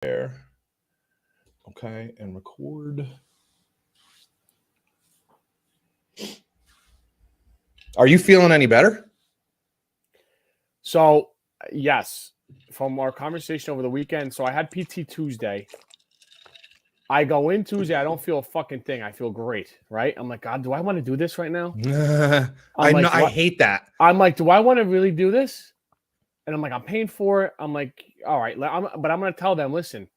there. Okay, and record. Are you feeling any better? So, yes, from our conversation over the weekend. So I had PT Tuesday. I go in Tuesday. I don't feel a fucking thing. I feel great, right? I'm like, God, do I want to do this right now? I know. I hate that. I'm like, do I want to really do this? And I'm like, I'm paying for it. I'm like, all right. But I'm going to tell them, listen,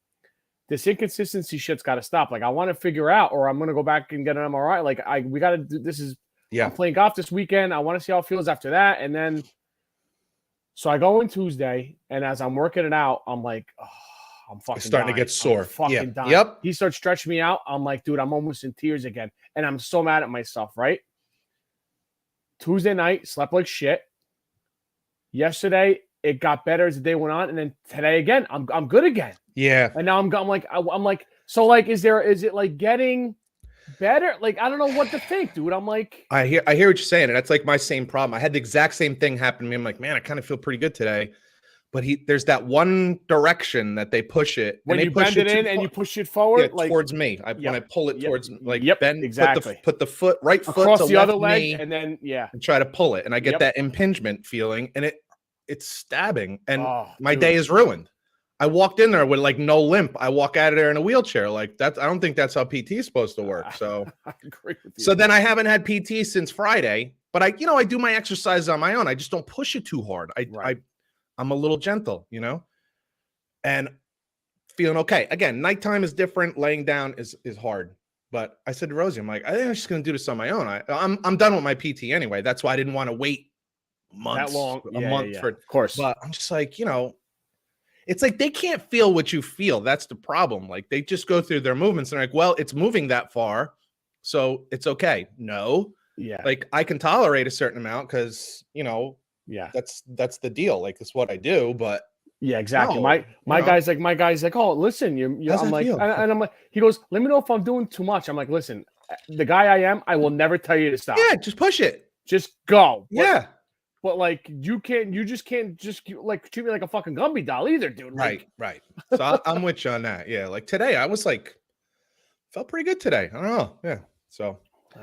this inconsistency shit's got to stop. Like, I want to figure out, or I'm going to go back and get an MRI. Like, we got to do this. I'm playing golf this weekend. I want to see how it feels after that. And then, so I go in Tuesday, and as I'm working it out, I'm like, oh, I'm fucking starting dying. to get sore. I'm fucking dying. Yep. He starts stretching me out. I'm like, dude, I'm almost in tears again. And I'm so mad at myself, right? Tuesday night, slept like shit. Yesterday, it got better as the day went on. And then today again, I'm good again. Yeah. And now I'm like, so like, is it like getting better? Like, I don't know what to think, dude. I'm like, I hear what you're saying. And that's like my same problem. I had the exact same thing happen to me. I'm like, man, I kind of feel pretty good today. But there's that one direction that they push it. When you bend it in and you push it forward, like towards me. When I pull it towards, like, bend, exactly. Put the foot right across foot the other leg, and then and try to pull it, and I get that impingement feeling, and it's stabbing, and my day is ruined. I walked in there with like no limp. I walk out of there in a wheelchair. Like that, I don't think that's how PT is supposed to work. So I agree with you. So then I haven't had PT since Friday, but I do my exercises on my own. I just don't push it too hard. I'm a little gentle, and feeling okay. Again, nighttime is different. Laying down is hard. But I said to Rosie, I'm like, I think I'm just going to do this on my own. I'm done with my PT anyway. That's why I didn't want to wait months, that long, a month for, of course. But I'm just like, it's like they can't feel what you feel. That's the problem. Like they just go through their movements and they're like, well, it's moving that far, so it's okay. No, like I can tolerate a certain amount because that's the deal. Like it's what I do. But exactly. No, my guy's like, oh, listen, I'm like, and I'm like, he goes, let me know if I'm doing too much. I'm like, listen, the guy I am, I will never tell you to stop. Yeah, just push it. Just go. Yeah. But like you just can't like treat me like a fucking Gumby doll either, dude. Like, right. So I'm with you on that. Yeah, like today I was like, felt pretty good today. I don't know. Yeah. So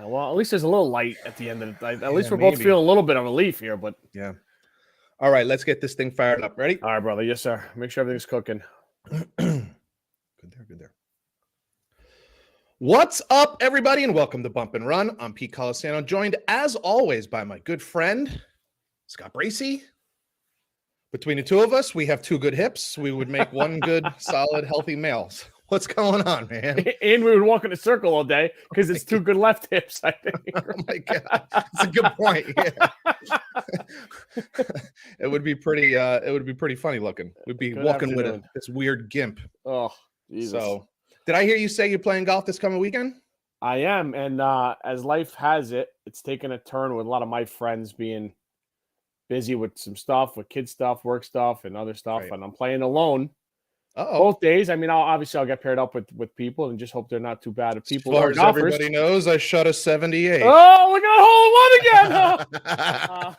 well, at least there's a little light at the end of the night. At least we're both feeling a little bit of relief here. But yeah. All right, let's get this thing fired up. Ready? All right, brother. Yes, sir. Make sure everything's cooking. Good there. What's up, everybody, and welcome to Bump and Run. I'm Pete Colasano, joined as always by my good friend Scott Bracey. Between the two of us, we have two good hips. We would make one good, solid, healthy male. What's going on, man? And we would walk in a circle all day because it's two good left hips, I think. Oh my God. That's a good point. Yeah. It would be pretty funny looking. We'd be walking with this weird gimp. Oh, Jesus. So did I hear you say you're playing golf this coming weekend? I am. And as life has it, it's taken a turn with a lot of my friends being busy with some stuff, with kid stuff, work stuff, and other stuff. Right. And I'm playing alone both days. I mean, I'll get paired up with people and just hope they're not too bad of people. As far as everybody knows, I shot a 78. Oh, we got a hole in one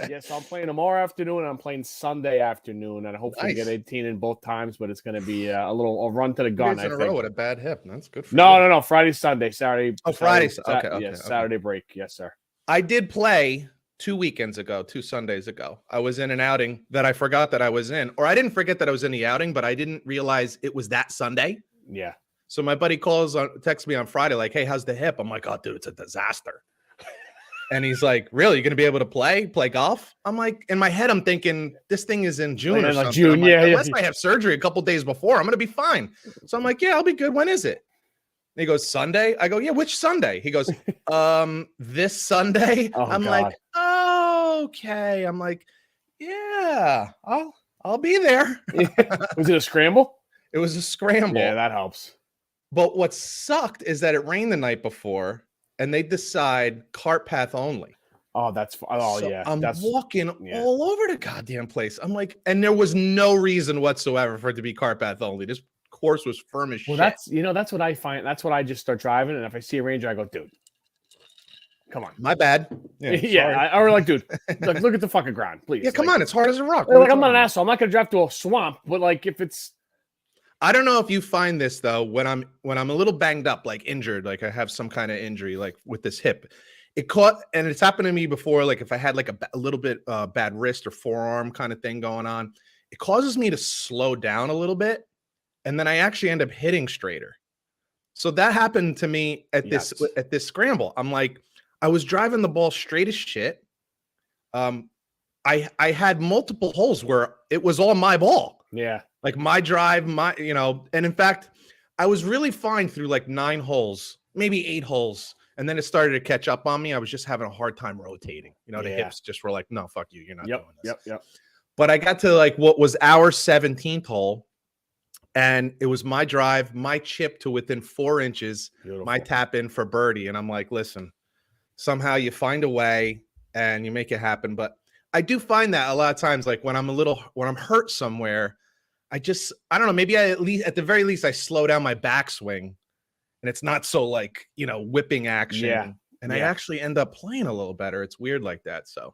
again. So I'm playing tomorrow afternoon and I'm playing Sunday afternoon. And I hope to get 18 in both times, but it's going to be a run to the gun. In a row with a bad hip. That's good for you. No. Friday, Sunday, Saturday. Oh, Friday. Okay. Yes, Saturday break. Yes, sir. I did play 2 Sundays ago. I was in an outing that I forgot that I was in, or I didn't forget that I was in the outing, but I didn't realize it was that Sunday. Yeah. So my buddy texts me on Friday, like, hey, how's the hip? I'm like, oh, dude, it's a disaster. And he's like, really? You're going to be able to play golf? I'm like, in my head, I'm thinking this thing is in June or something. June, like, unless I have surgery a couple days before, I'm going to be fine. So I'm like, yeah, I'll be good. When is it? And he goes, Sunday? I go, yeah, which Sunday? He goes, this Sunday? I'm God. like, oh, okay. I'm like, yeah, I'll be there. Was it a scramble? It was a scramble. Yeah, that helps. But what sucked is that it rained the night before and they decide cart path only. Oh, yeah. I'm walking all over the goddamn place. I'm like, and there was no reason whatsoever for it to be cart path only. This course was firm as shit. That's what I find. That's what I just start driving. And if I see a ranger, I go, dude, come on. My bad. Yeah. I like, dude, look at the fucking ground, please. Yeah, come on. It's hard as a rock. Like, I'm not an asshole. I'm not going to drive to a swamp, but like, if it's I don't know if you find this though, when I'm a little banged up, like injured, like I have some kind of injury, like with this hip. And it's happened to me before. Like if I had like a little bit bad wrist or forearm kind of thing going on, it causes me to slow down a little bit, and then I actually end up hitting straighter. So that happened to me at this scramble. I'm like, I was driving the ball straight as shit. I had multiple holes where it was all my ball. Yeah. Like my drive, and in fact, I was really fine through like 9 holes, maybe 8 holes. And then it started to catch up on me. I was just having a hard time rotating. The hips just were like, no, fuck you. You're not doing this. Yep. But I got to like what was our 17th hole. And it was my drive, my chip to within 4 inches, Beautiful. My tap in for birdie. And I'm like, listen, somehow you find a way and you make it happen. But I do find that a lot of times, like when I'm hurt somewhere, I don't know, maybe at the very least, I slow down my backswing and it's not so like, whipping action. Yeah. And I actually end up playing a little better. It's weird like that. So,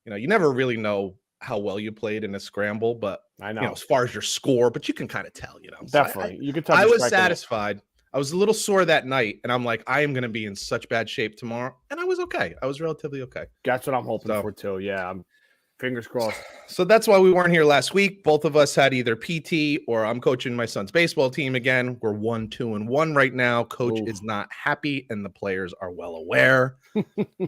you never really know how well you played in a scramble, but I know, as far as your score, but you can kind of tell, Definitely. So you could tell. I was satisfied. I was a little sore that night, and I'm like, I am going to be in such bad shape tomorrow. And I was okay. I was relatively okay. That's what I'm hoping for too. Yeah. I'm fingers crossed. So that's why we weren't here last week. Both of us had either PT or I'm coaching my son's baseball team again. We're 1-2-1 right now. Coach is not happy, and the players are well aware.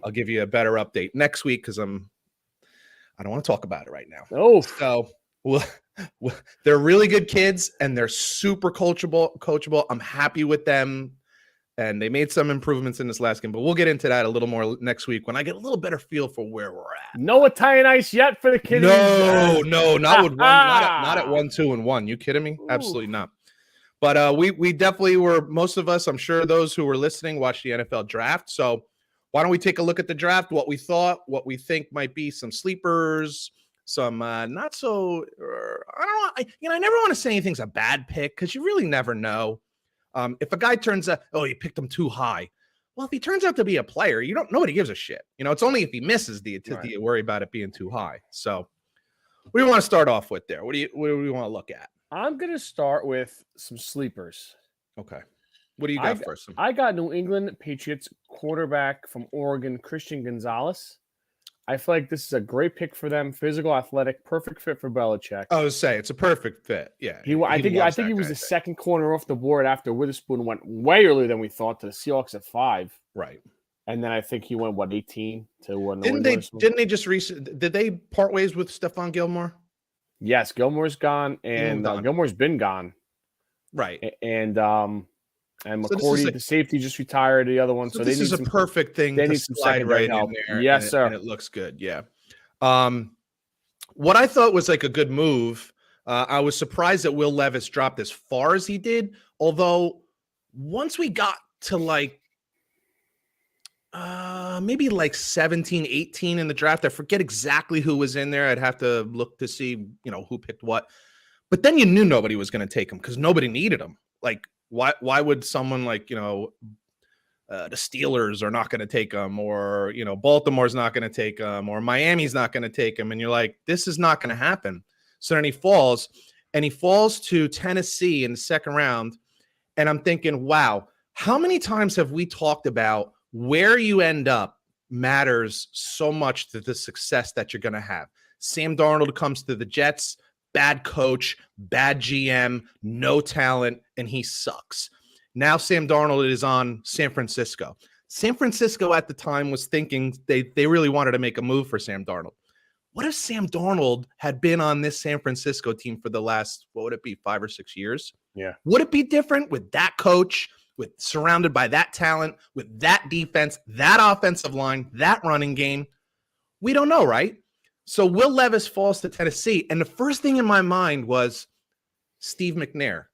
I'll give you a better update next week because I don't want to talk about it right now. Oh, so they're really good kids and they're super coachable. I'm happy with them, and they made some improvements in this last game, but we'll get into that a little more next week when I get a little better feel for where we're at. No Italian ice yet for the kids. No, not with one, not at 1-2-1. You kidding me? Ooh. Absolutely not. But we definitely were. Most of us, I'm sure, those who were listening watched the NFL draft. So why don't we take a look at the draft? What we thought, what we think might be some sleepers. Some not so, I don't know. I never want to say anything's a bad pick because you really never know. If a guy turns out, you picked him too high. Well, if he turns out to be a player, nobody gives a shit. It's only if he misses do you worry about it being too high. So what do you want to start off with there? What do we want to look at? I'm going to start with some sleepers. Okay. What do you got first? I got New England Patriots quarterback from Oregon, Christian Gonzalez. I feel like this is a great pick for them. Physical, athletic, perfect fit for Belichick. I would say it's a perfect fit. Yeah. I think he was the second corner off the board after Witherspoon went way earlier than we thought to the Seahawks at 5. Right. And then I think he went 18 to Didn't they just did they part ways with Stephon Gilmore? Yes, Gilmore's gone, and Gilmore's been gone. Right. And McCourty, the safety, just retired. The other one, so this is a perfect thing. They need some slide right in there. Yes, sir. And it looks good. Yeah. What I thought was like a good move. I was surprised that Will Levis dropped as far as he did. Although once we got to like maybe like 17, 18 in the draft, I forget exactly who was in there. I'd have to look to see, who picked what. But then you knew nobody was going to take him because nobody needed him. Like, why would someone like, the Steelers are not going to take him, or, Baltimore's not going to take him, or Miami's not going to take him. And you're like, this is not going to happen. So then he falls to Tennessee in the second round. And I'm thinking, wow, how many times have we talked about where you end up matters so much to the success that you're going to have? Sam Darnold comes to the Jets. Bad coach, bad GM, no talent, and he sucks. Now Sam Darnold is on San Francisco. San Francisco at the time was thinking they really wanted to make a move for Sam Darnold. What if Sam Darnold had been on this San Francisco team for the last, 5 or 6 years? Yeah. Would it be different with that coach, surrounded by that talent, with that defense, that offensive line, that running game? We don't know, right? So Will Levis falls to Tennessee, and the first thing in my mind was Steve McNair.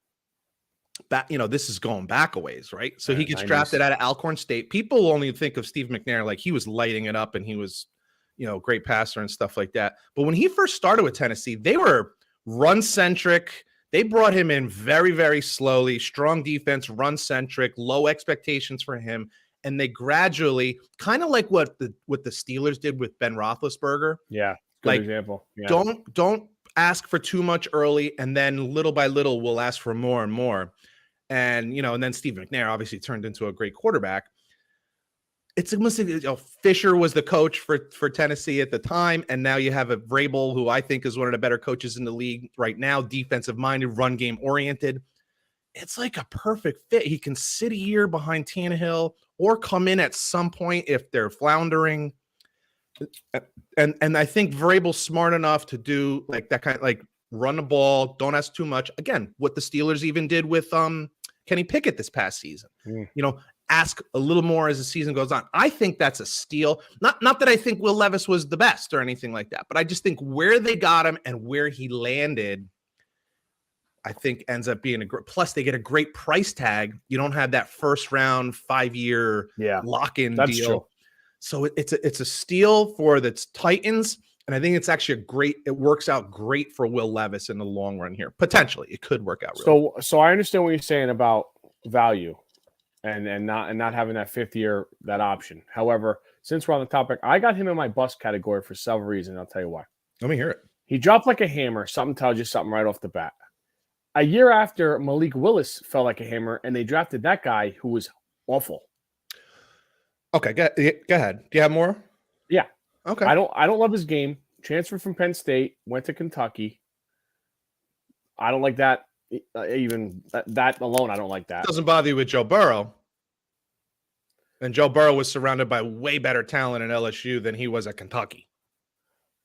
This is going back a ways, right? So he gets drafted out of Alcorn State. People only think of Steve McNair like he was lighting it up and he was, great passer and stuff like that. But when he first started with Tennessee, they were run-centric. They brought him in very, very slowly. Strong defense, run-centric, low expectations for him. And they gradually, kind of like what the Steelers did with Ben Roethlisberger. Yeah, good example. Yeah. Don't. ask for too much early, and then little by little we'll ask for more and more. And and then Steve McNair obviously turned into a great quarterback. It's almost Fisher was the coach for Tennessee at the time, and now you have a Vrabel, who I think is one of the better coaches in the league right now, defensive minded, run game oriented. It's like a perfect fit. He can sit a year behind Tannehill or come in at some point if they're floundering. And I think Vrabel's smart enough to do like that kind of like run the ball, don't ask too much. Again, what the Steelers even did with Kenny Pickett this past season. Ask a little more as the season goes on. I think that's a steal. Not that I think Will Levis was the best or anything like that, but I just think where they got him and where he landed, I think ends up being a great. Plus, they get a great price tag. You don't have that first round 5-year lock-in deal. True. So it's a steal for the Titans, and I think it's actually it works out great for Will Levis in the long run here. Potentially, it could work out. So I understand what you're saying about value, and not having that 5th year, that option. However, since we're on the topic, I got him in my bust category for several reasons. I'll tell you why. Let me hear it. He dropped like a hammer. Something tells you something right off the bat. A year after, Malik Willis fell like a hammer, and they drafted that guy who was awful. Okay, go ahead. Do you have more? Yeah. Okay. I don't love his game. Transferred from Penn State, went to Kentucky. I don't like that. Even that alone, I don't like that. Doesn't bother you with Joe Burrow. And Joe Burrow was surrounded by way better talent in LSU than he was at Kentucky.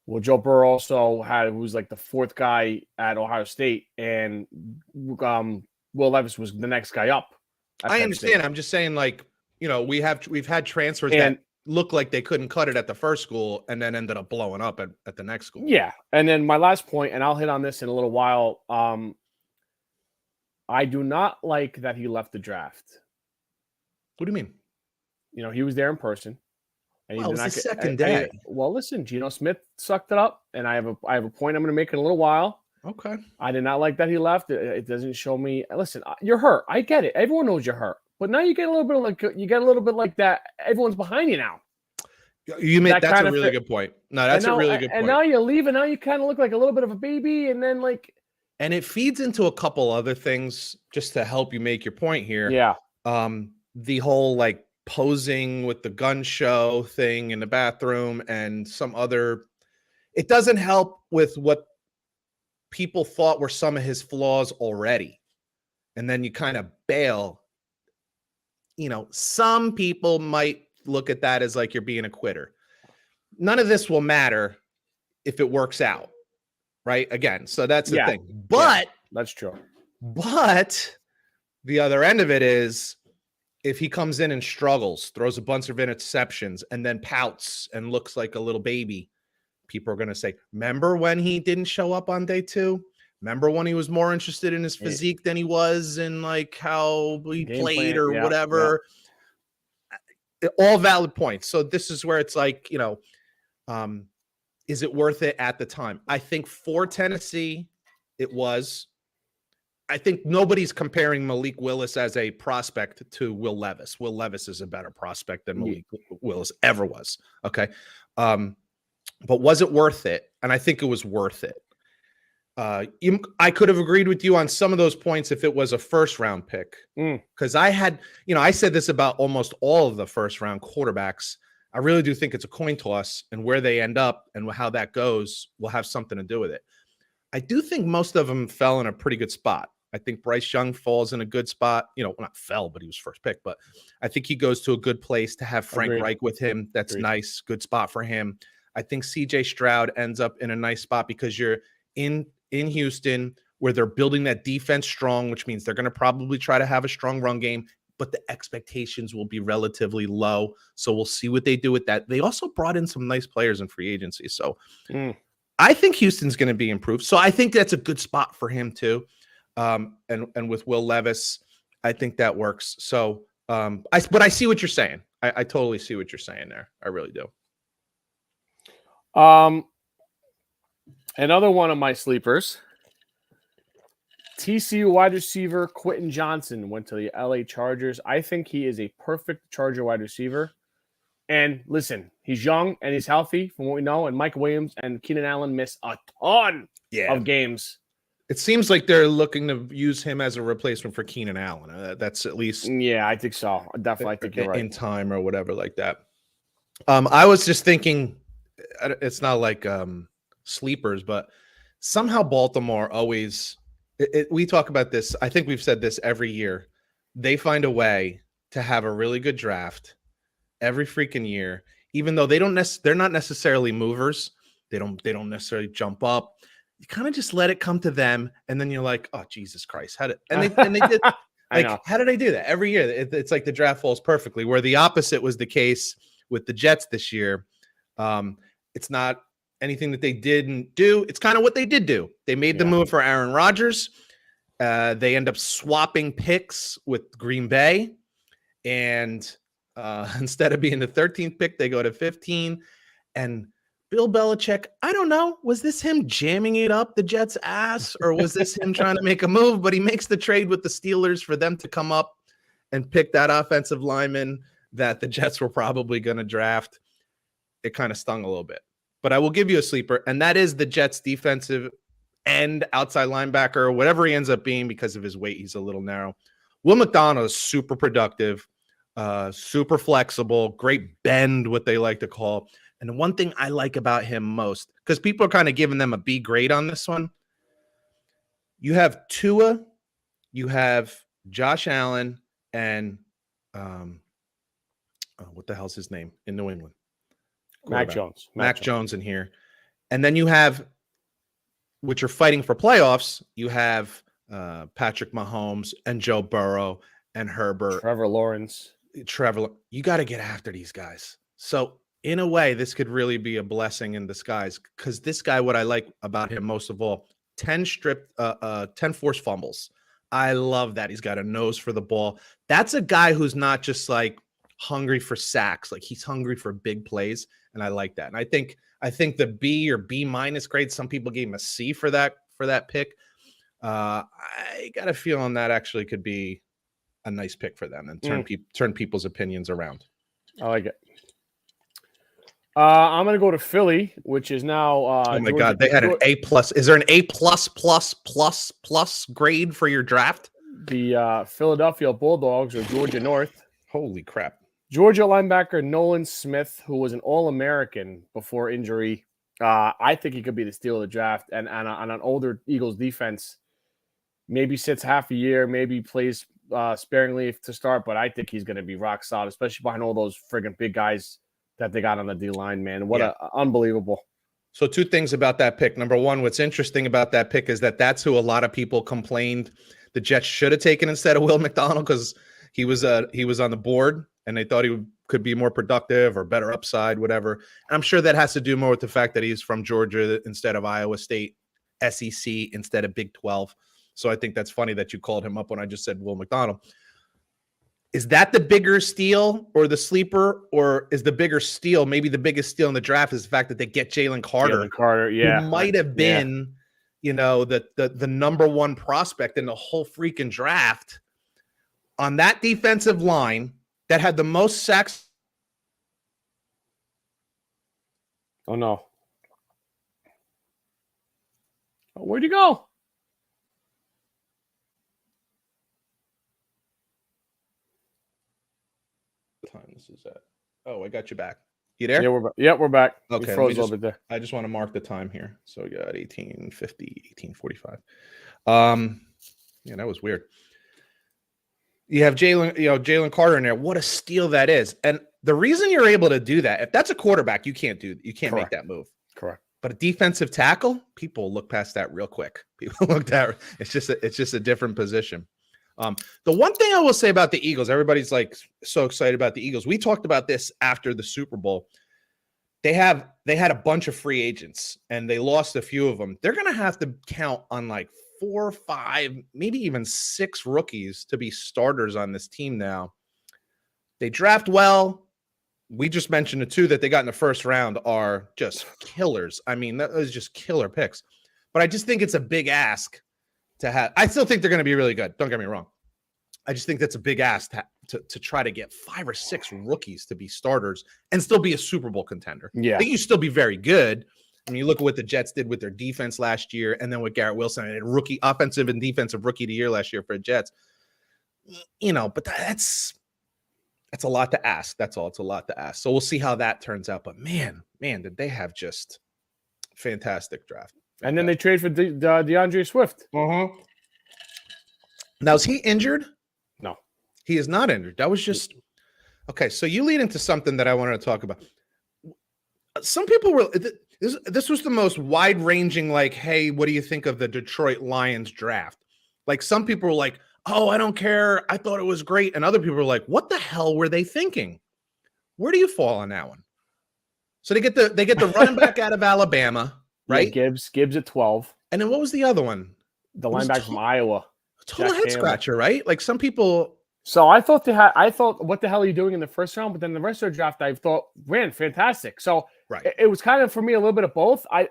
Well, Joe Burrow also was like the 4th guy at Ohio State, and Will Levis was the next guy up. I understand. State. I'm just saying, like, we've had transfers that look like they couldn't cut it at the first school and then ended up blowing up at the next school. Yeah. And then my last point, and I'll hit on this in a little while. I do not like that he left the draft. What do you mean? He was there in person. And it was the second day. Well, listen, Geno Smith sucked it up, and I have a point I'm going to make in a little while. Okay. I did not like that he left. It doesn't show me. Listen, you're hurt. I get it. Everyone knows you're hurt. But now you get a little bit like that. Everyone's behind you now. That's a really good point. No, that's a really good point. And now you leave, and now you kind of look like a little bit of a baby, and then like. And it feeds into a couple other things just to help you make your point here. Yeah. The whole like posing with the gun show thing in the bathroom and some other. It doesn't help with what people thought were some of his flaws already, and then you kind of bail. Some people might look at that as like you're being a quitter. None of this will matter if it works out, right? Again, so that's the thing. But that's true. But the other end of it is if he comes in and struggles, throws a bunch of interceptions, and then pouts and looks like a little baby, people are going to say, remember when he didn't show up on day 2? Remember when he was more interested in his physique than he was in like how he played or whatever? Yeah. All valid points. So this is where it's like, is it worth it at the time? I think for Tennessee, it was. I think nobody's comparing Malik Willis as a prospect to Will Levis. Will Levis is a better prospect than Malik Willis ever was. Okay. But was it worth it? And I think it was worth it. I could have agreed with you on some of those points if it was a first round pick. Because I had, I said this about almost all of the first round quarterbacks. I really do think it's a coin toss, and where they end up and how that goes will have something to do with it. I do think most of them fell in a pretty good spot. I think Bryce Young falls in a good spot. Not fell, but he was first pick. But I think he goes to a good place to have Frank Reich with him. That's nice. Good spot for him. I think CJ Stroud ends up in a nice spot because you're in Houston where they're building that defense strong, which means they're going to probably try to have a strong run game, but the expectations will be relatively low. So we'll see what they do with that. They also brought in some nice players in free agency. So I think Houston's going to be improved. So I think that's a good spot for him too. And with Will Levis, I think that works. So, but I see what you're saying. I totally see what you're saying there. I really do. Another one of my sleepers, TCU wide receiver Quentin Johnson went to the LA Chargers. I think he is a perfect Charger wide receiver. And listen, he's young and he's healthy from what we know. And Mike Williams and Keenan Allen miss a ton of games. It seems like they're looking to use him as a replacement for Keenan Allen. That's at least. Yeah, I think so. Definitely, I think you're right. In time or whatever like that. I was just thinking, it's not like sleepers, but somehow Baltimore always. We talk about this. I think we've said this every year. They find a way to have a really good draft every freaking year, even though they're not necessarily movers. They don't necessarily jump up. You kind of just let it come to them, and then you're like, "Oh, Jesus Christ!" They did. Like, how did they do that every year? It's like the draft falls perfectly. Where the opposite was the case with the Jets this year. It's not anything that they didn't do. It's kind of what they did do. They made the move for Aaron Rodgers. They end up swapping picks with Green Bay, and instead of being the 13th pick, they go to 15. And Bill Belichick, I don't know, was this him jamming it up the Jets' ass, or was this him trying to make a move? But he makes the trade with the Steelers for them to come up and pick that offensive lineman that the Jets were probably going to draft. It kind of stung a little bit. But I will give you a sleeper, and that is the Jets' defensive end, outside linebacker, or whatever he ends up being because of his weight. He's a little narrow. Will McDonald is super productive, super flexible, great bend, what they like to call. And the one thing I like about him most, because people are kind of giving them a B grade on this one, you have Tua, you have Josh Allen, and what the hell's his name in New England? Mac Jones. Mac Jones in here. And then you have, which are fighting for playoffs, you have Patrick Mahomes and Joe Burrow and Herbert. Trevor Lawrence. You got to get after these guys. So in a way, this could really be a blessing in disguise, because this guy, what I like about him most of all, 10 forced fumbles. I love that. He's got a nose for the ball. That's a guy who's not just like hungry for sacks. Like, he's hungry for big plays. And I like that. And I think the B or B minus grade, some people gave him a C for that pick. I got a feeling that actually could be a nice pick for them and turn people's opinions around. I like it. I'm going to go to Philly, which is now. Oh my God, they had an A plus. Is there an A plus grade for your draft? The Philadelphia Bulldogs or Georgia North. Holy crap! Georgia linebacker Nolan Smith, who was an All-American before injury. I think he could be the steal of the draft, and on an older Eagles defense, maybe sits half a year, maybe plays sparingly to start, but I think he's going to be rock solid, especially behind all those friggin' big guys that they got on the D-line, man. What unbelievable. So two things about that pick. Number one, what's interesting about that pick is that that's who a lot of people complained the Jets should have taken instead of Will McDonald, because he was on the board and they thought he could be more productive or better upside, whatever. And I'm sure that has to do more with the fact that he's from Georgia instead of Iowa State, SEC instead of Big 12. So I think that's funny that you called him up when I just said Will McDonald. Is that the bigger steal or the sleeper, or is the bigger steal, maybe the biggest steal in the draft is the fact that they get Jalen Carter? Jalen Carter, yeah. Who might have been, the number one prospect in the whole freaking draft on that defensive line that had the most sacks. Oh, no. Where'd you go? Time this is at. Oh, I got you back. You there? We're back. Okay, you froze a little bit there. I just want to mark the time here. So you got 1850, 1845. That was weird. You have Jalen Carter in there. What a steal that is. And the reason you're able to do that, if that's a quarterback, you can't make that move. Correct. But a defensive tackle, people look past that real quick. People look at it's just a different position. The one thing I will say about the Eagles, everybody's like so excited about the Eagles. We talked about this after the Super Bowl. They had a bunch of free agents and they lost a few of them. They're going to have to count on like 4 or 5, maybe even 6 rookies to be starters on this team now. They draft well. We just mentioned the 2 that they got in the first round are just killers. I mean, that was just killer picks. But I just think it's a big ask to have. I still think they're going to be really good. Don't get me wrong. I just think that's a big ask to try to get 5 or 6 rookies to be starters and still be a Super Bowl contender. Yeah. I think you still be very good. I mean, you look at what the Jets did with their defense last year, and then with Garrett Wilson and rookie offensive and defensive rookie of the year last year for the Jets. But that's a lot to ask. That's all. It's a lot to ask. So we'll see how that turns out. But man, did they have just fantastic draft. And then they trade for DeAndre Swift. Now, is he injured? No. He is not injured. That was just okay. So you lead into something that I wanted to talk about. Some people were this was the most wide-ranging, like, hey, what do you think of the Detroit Lions draft? Like, some people were like, oh, I don't care. I thought it was great. And other people were like, what the hell were they thinking? Where do you fall on that one? So they get the running back out of Alabama, right? Yeah, Gibbs at 12. And then what was the other one? The linebacker from Iowa. Total head scratcher, right? Like, some people. So I thought what the hell are you doing in the first round? But then the rest of the draft, I thought ran fantastic. So it was kind of, for me, a little bit of both. I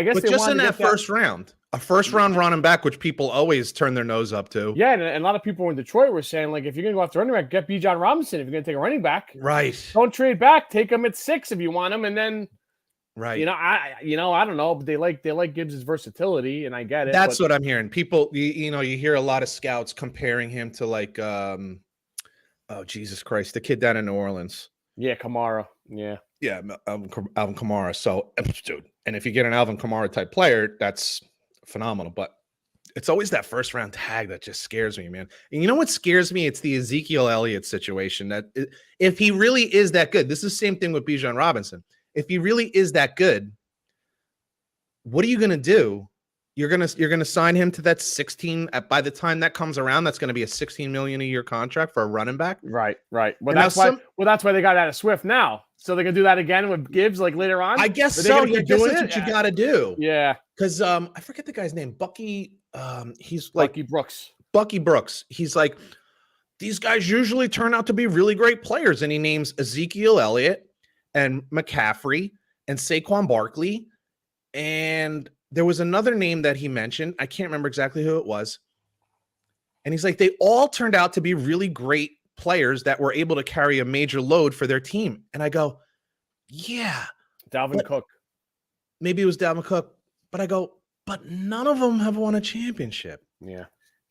guess, but just in that first round, a first round running back, which people always turn their nose up to. Yeah, and a lot of people in Detroit were saying, like, if you're gonna go after running back, get Bijan Robinson. If you're gonna take a running back, right? Don't trade back. Take him at 6 if you want him, and then. Right. I don't know, but they like Gibbs' versatility, and I get it. That's what I'm hearing. People, you hear a lot of scouts comparing him to, like, oh, Jesus Christ, the kid down in New Orleans. Yeah, Kamara. Yeah, Alvin Kamara. So, dude, and if you get an Alvin Kamara type player, that's phenomenal. But it's always that first round tag that just scares me, man. And you know what scares me? It's the Ezekiel Elliott situation. That if he really is that good, this is the same thing with Bijan Robinson. If he really is that good, what are you going to do? You're going to sign him to that 16 by the time that comes around, that's going to be a $16 million a year contract for a running back. Right. Well, that's why they got out of Swift now. So they're going to do that again with Gibbs, like, later on. I guess so. I guess that's what you got to do. Yeah. Cause I forget the guy's name, Bucky. He's like Bucky Brooks. He's like, these guys usually turn out to be really great players. And he names Ezekiel Elliott and McCaffrey and Saquon Barkley. And there was another name that he mentioned. I can't remember exactly who it was. And he's like, they all turned out to be really great players that were able to carry a major load for their team. And I go, yeah. Dalvin Cook. Maybe it was Dalvin Cook. But I go, but none of them have won a championship. Yeah.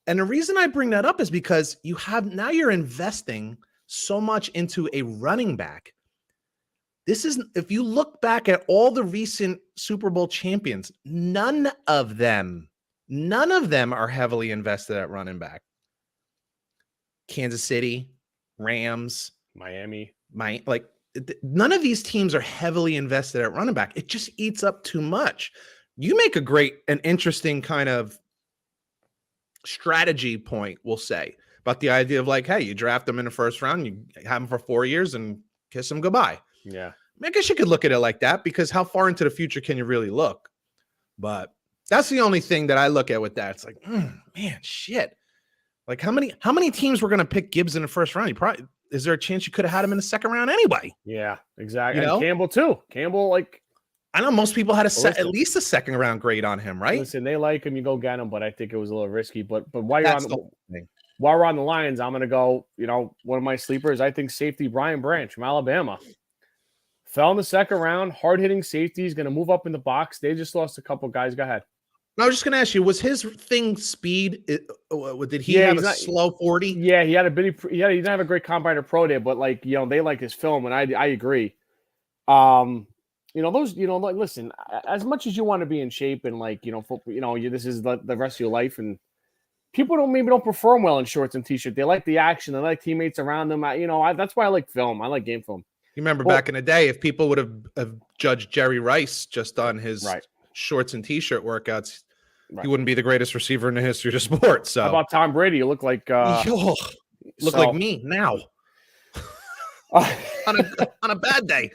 And the reason I bring that up is because you're investing so much into a running back. If you look back at all the recent Super Bowl champions, none of them are heavily invested at running back. Kansas City, Rams, Miami, none of these teams are heavily invested at running back. It just eats up too much. You make an interesting kind of strategy point, we'll say, about the idea of, like, hey, you draft them in the first round, you have them for 4 years and kiss them goodbye. Yeah. I guess you could look at it like that, because how far into the future can you really look? But that's the only thing that I look at with that. It's like, man, shit. Like, how many teams were going to pick Gibbs in the first round? Is there a chance you could have had him in the second round anyway? Yeah, exactly. And Campbell too. I know most people had at least a second round grade on him, right? Listen, they like him, you go get him, but I think it was a little risky. But while we're on the Lions, I'm going to go, one of my sleepers, I think safety Brian Branch from Alabama. Fell in the second round, hard-hitting safety. He's going to move up in the box. They just lost a couple guys. Go ahead. I was just going to ask you, was his thing speed? Did he have a slow 40? Yeah, he didn't have a great combine or pro day, but they like his film, and I agree. Listen, as much as you want to be in shape and this is the rest of your life, and people don't perform well in shorts and t-shirt. They like the action. They like teammates around them. That's why I like film. I like game film. You remember back in the day, if people would have judged Jerry Rice just on his shorts and t-shirt workouts, he wouldn't be the greatest receiver in the history of sports. So how about Tom Brady? You look like like me now. on a bad day.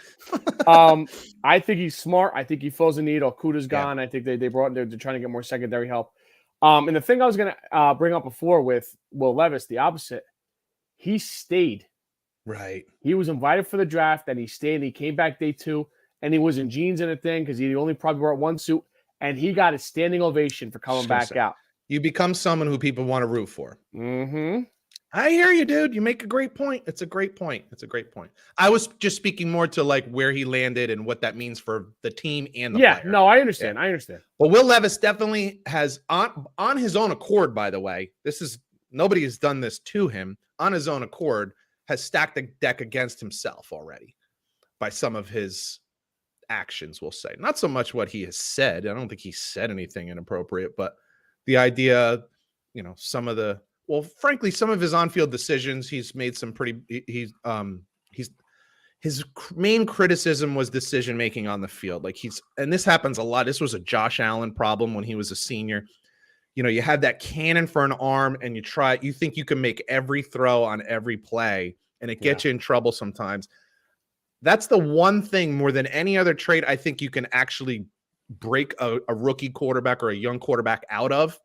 I think he's smart. I think he fills a need. Okuda's gone. I think they're trying to get more secondary help. And the thing I was going to bring up before with Will Levis, the opposite, he stayed. Right. He was invited for the draft, and he stayed. And he came back day 2, and he was in jeans and a thing because he only probably brought one suit, and he got a standing ovation for coming back out. You become someone who people want to root for. Mm-hmm. I hear you, dude. You make a great point. It's a great point. I was just speaking more to like where he landed and what that means for the team and the player. No, I understand. I understand. But Will Levis definitely has on his own accord, by the way, nobody has done this to him, on his own accord, has stacked the deck against himself already by some of his actions, we'll say. Not so much what he has said. I don't think he said anything inappropriate, but the idea, frankly, some of his on-field decisions, he's made some his main criticism was decision making on the field. And this happens a lot. This was a Josh Allen problem when he was a senior. You have that cannon for an arm and you think you can make every throw on every play, and it gets you in trouble sometimes. That's the one thing more than any other trait I think you can actually break a rookie quarterback or a young quarterback out of.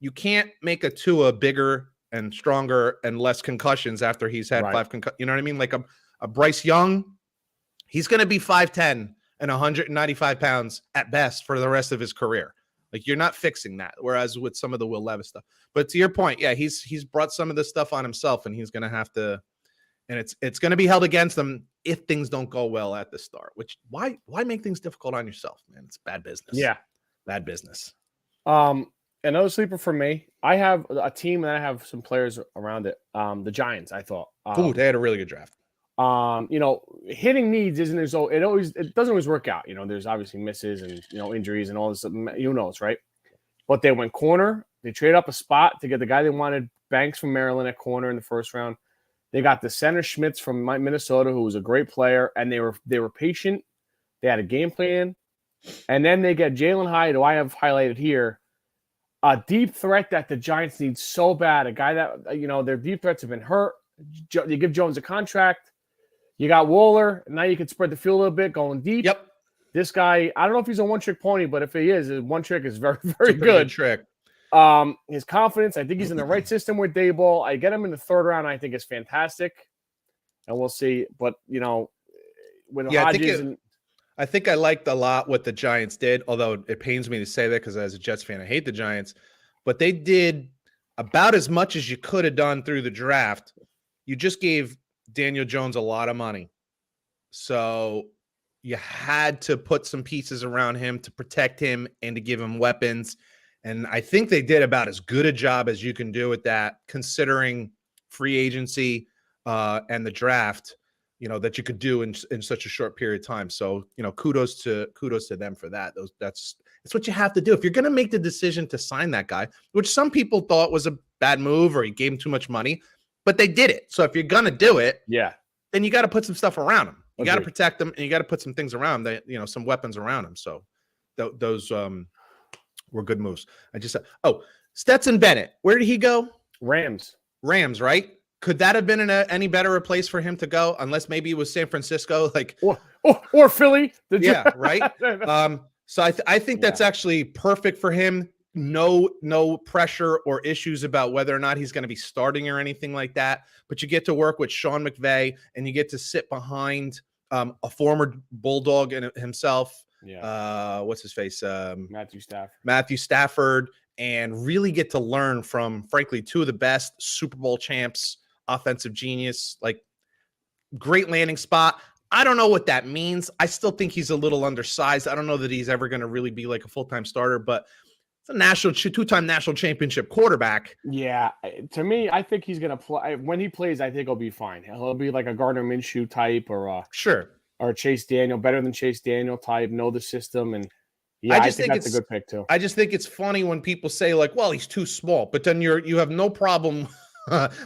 You can't make a Tua bigger and stronger and less concussions after he's had 5 concussions. You know what I mean? Like a Bryce Young, he's going to be 5'10" and 195 pounds at best for the rest of his career. Like, you're not fixing that. Whereas with some of the Will Levis stuff, but to your point, he's brought some of this stuff on himself, and he's going to have to, and it's going to be held against him if things don't go well at the start. Which why make things difficult on yourself, man? It's bad business. Yeah, bad business. Another sleeper for me. I have a team and I have some players around it. The Giants, I thought. They had a really good draft. Hitting needs isn't as though it doesn't always work out. There's obviously misses and injuries and all this. Right? But they went corner. They traded up a spot to get the guy they wanted, Banks from Maryland at corner in the first round. They got the center Schmitz from Minnesota, who was a great player, and they were patient. They had a game plan, and then they get Jalen Hyde, who I have highlighted here, a deep threat that the Giants need so bad. A guy that their deep threats have been hurt. You give Jones a contract. You got Waller. Now you can spread the field a little bit, going deep. Yep. This guy, I don't know if he's a one-trick pony, but if he is, one trick is very, very good. Trick. His confidence, I think he's in the right system with Daboll. I get him in the third round. I think it's fantastic, and we'll see. But with Hodges, I think I liked a lot what the Giants did. Although it pains me to say that because as a Jets fan, I hate the Giants. But they did about as much as you could have done through the draft. You just gave Daniel Jones a lot of money, so you had to put some pieces around him to protect him and to give him weapons. And I think they did about as good a job as you can do with that, considering free agency and the draft, that you could do in such a short period of time. So, kudos to them for that. That's what you have to do. If you're going to make the decision to sign that guy, which some people thought was a bad move or he gave him too much money, but they did it. So if you're going to do it, then you got to put some stuff around him. You got to protect them, and you got to put some things around that, some weapons around him. So those were good moves. I just said, Stetson Bennett. Where did he go? Rams, right? Could that have been any better a place for him to go? Unless maybe it was San Francisco, or Philly. Right. So I think that's actually perfect for him. No pressure or issues about whether or not he's going to be starting or anything like that. But you get to work with Sean McVay, and you get to sit behind a former Bulldog himself. What's his face? Matthew Stafford, and really get to learn from, frankly, two of the best Super Bowl champs, offensive genius, great landing spot. I don't know what that means. I still think he's a little undersized. I don't know that he's ever going to really be like a full-time starter, but it's a two-time national championship quarterback. Yeah. To me, I think he's going to play. When he plays, I think he'll be fine. He'll be like a Gardner Minshew type or Chase Daniel, better than Chase Daniel type, know the system. And I think that's a good pick too. I just think it's funny when people say he's too small, but then you have no problem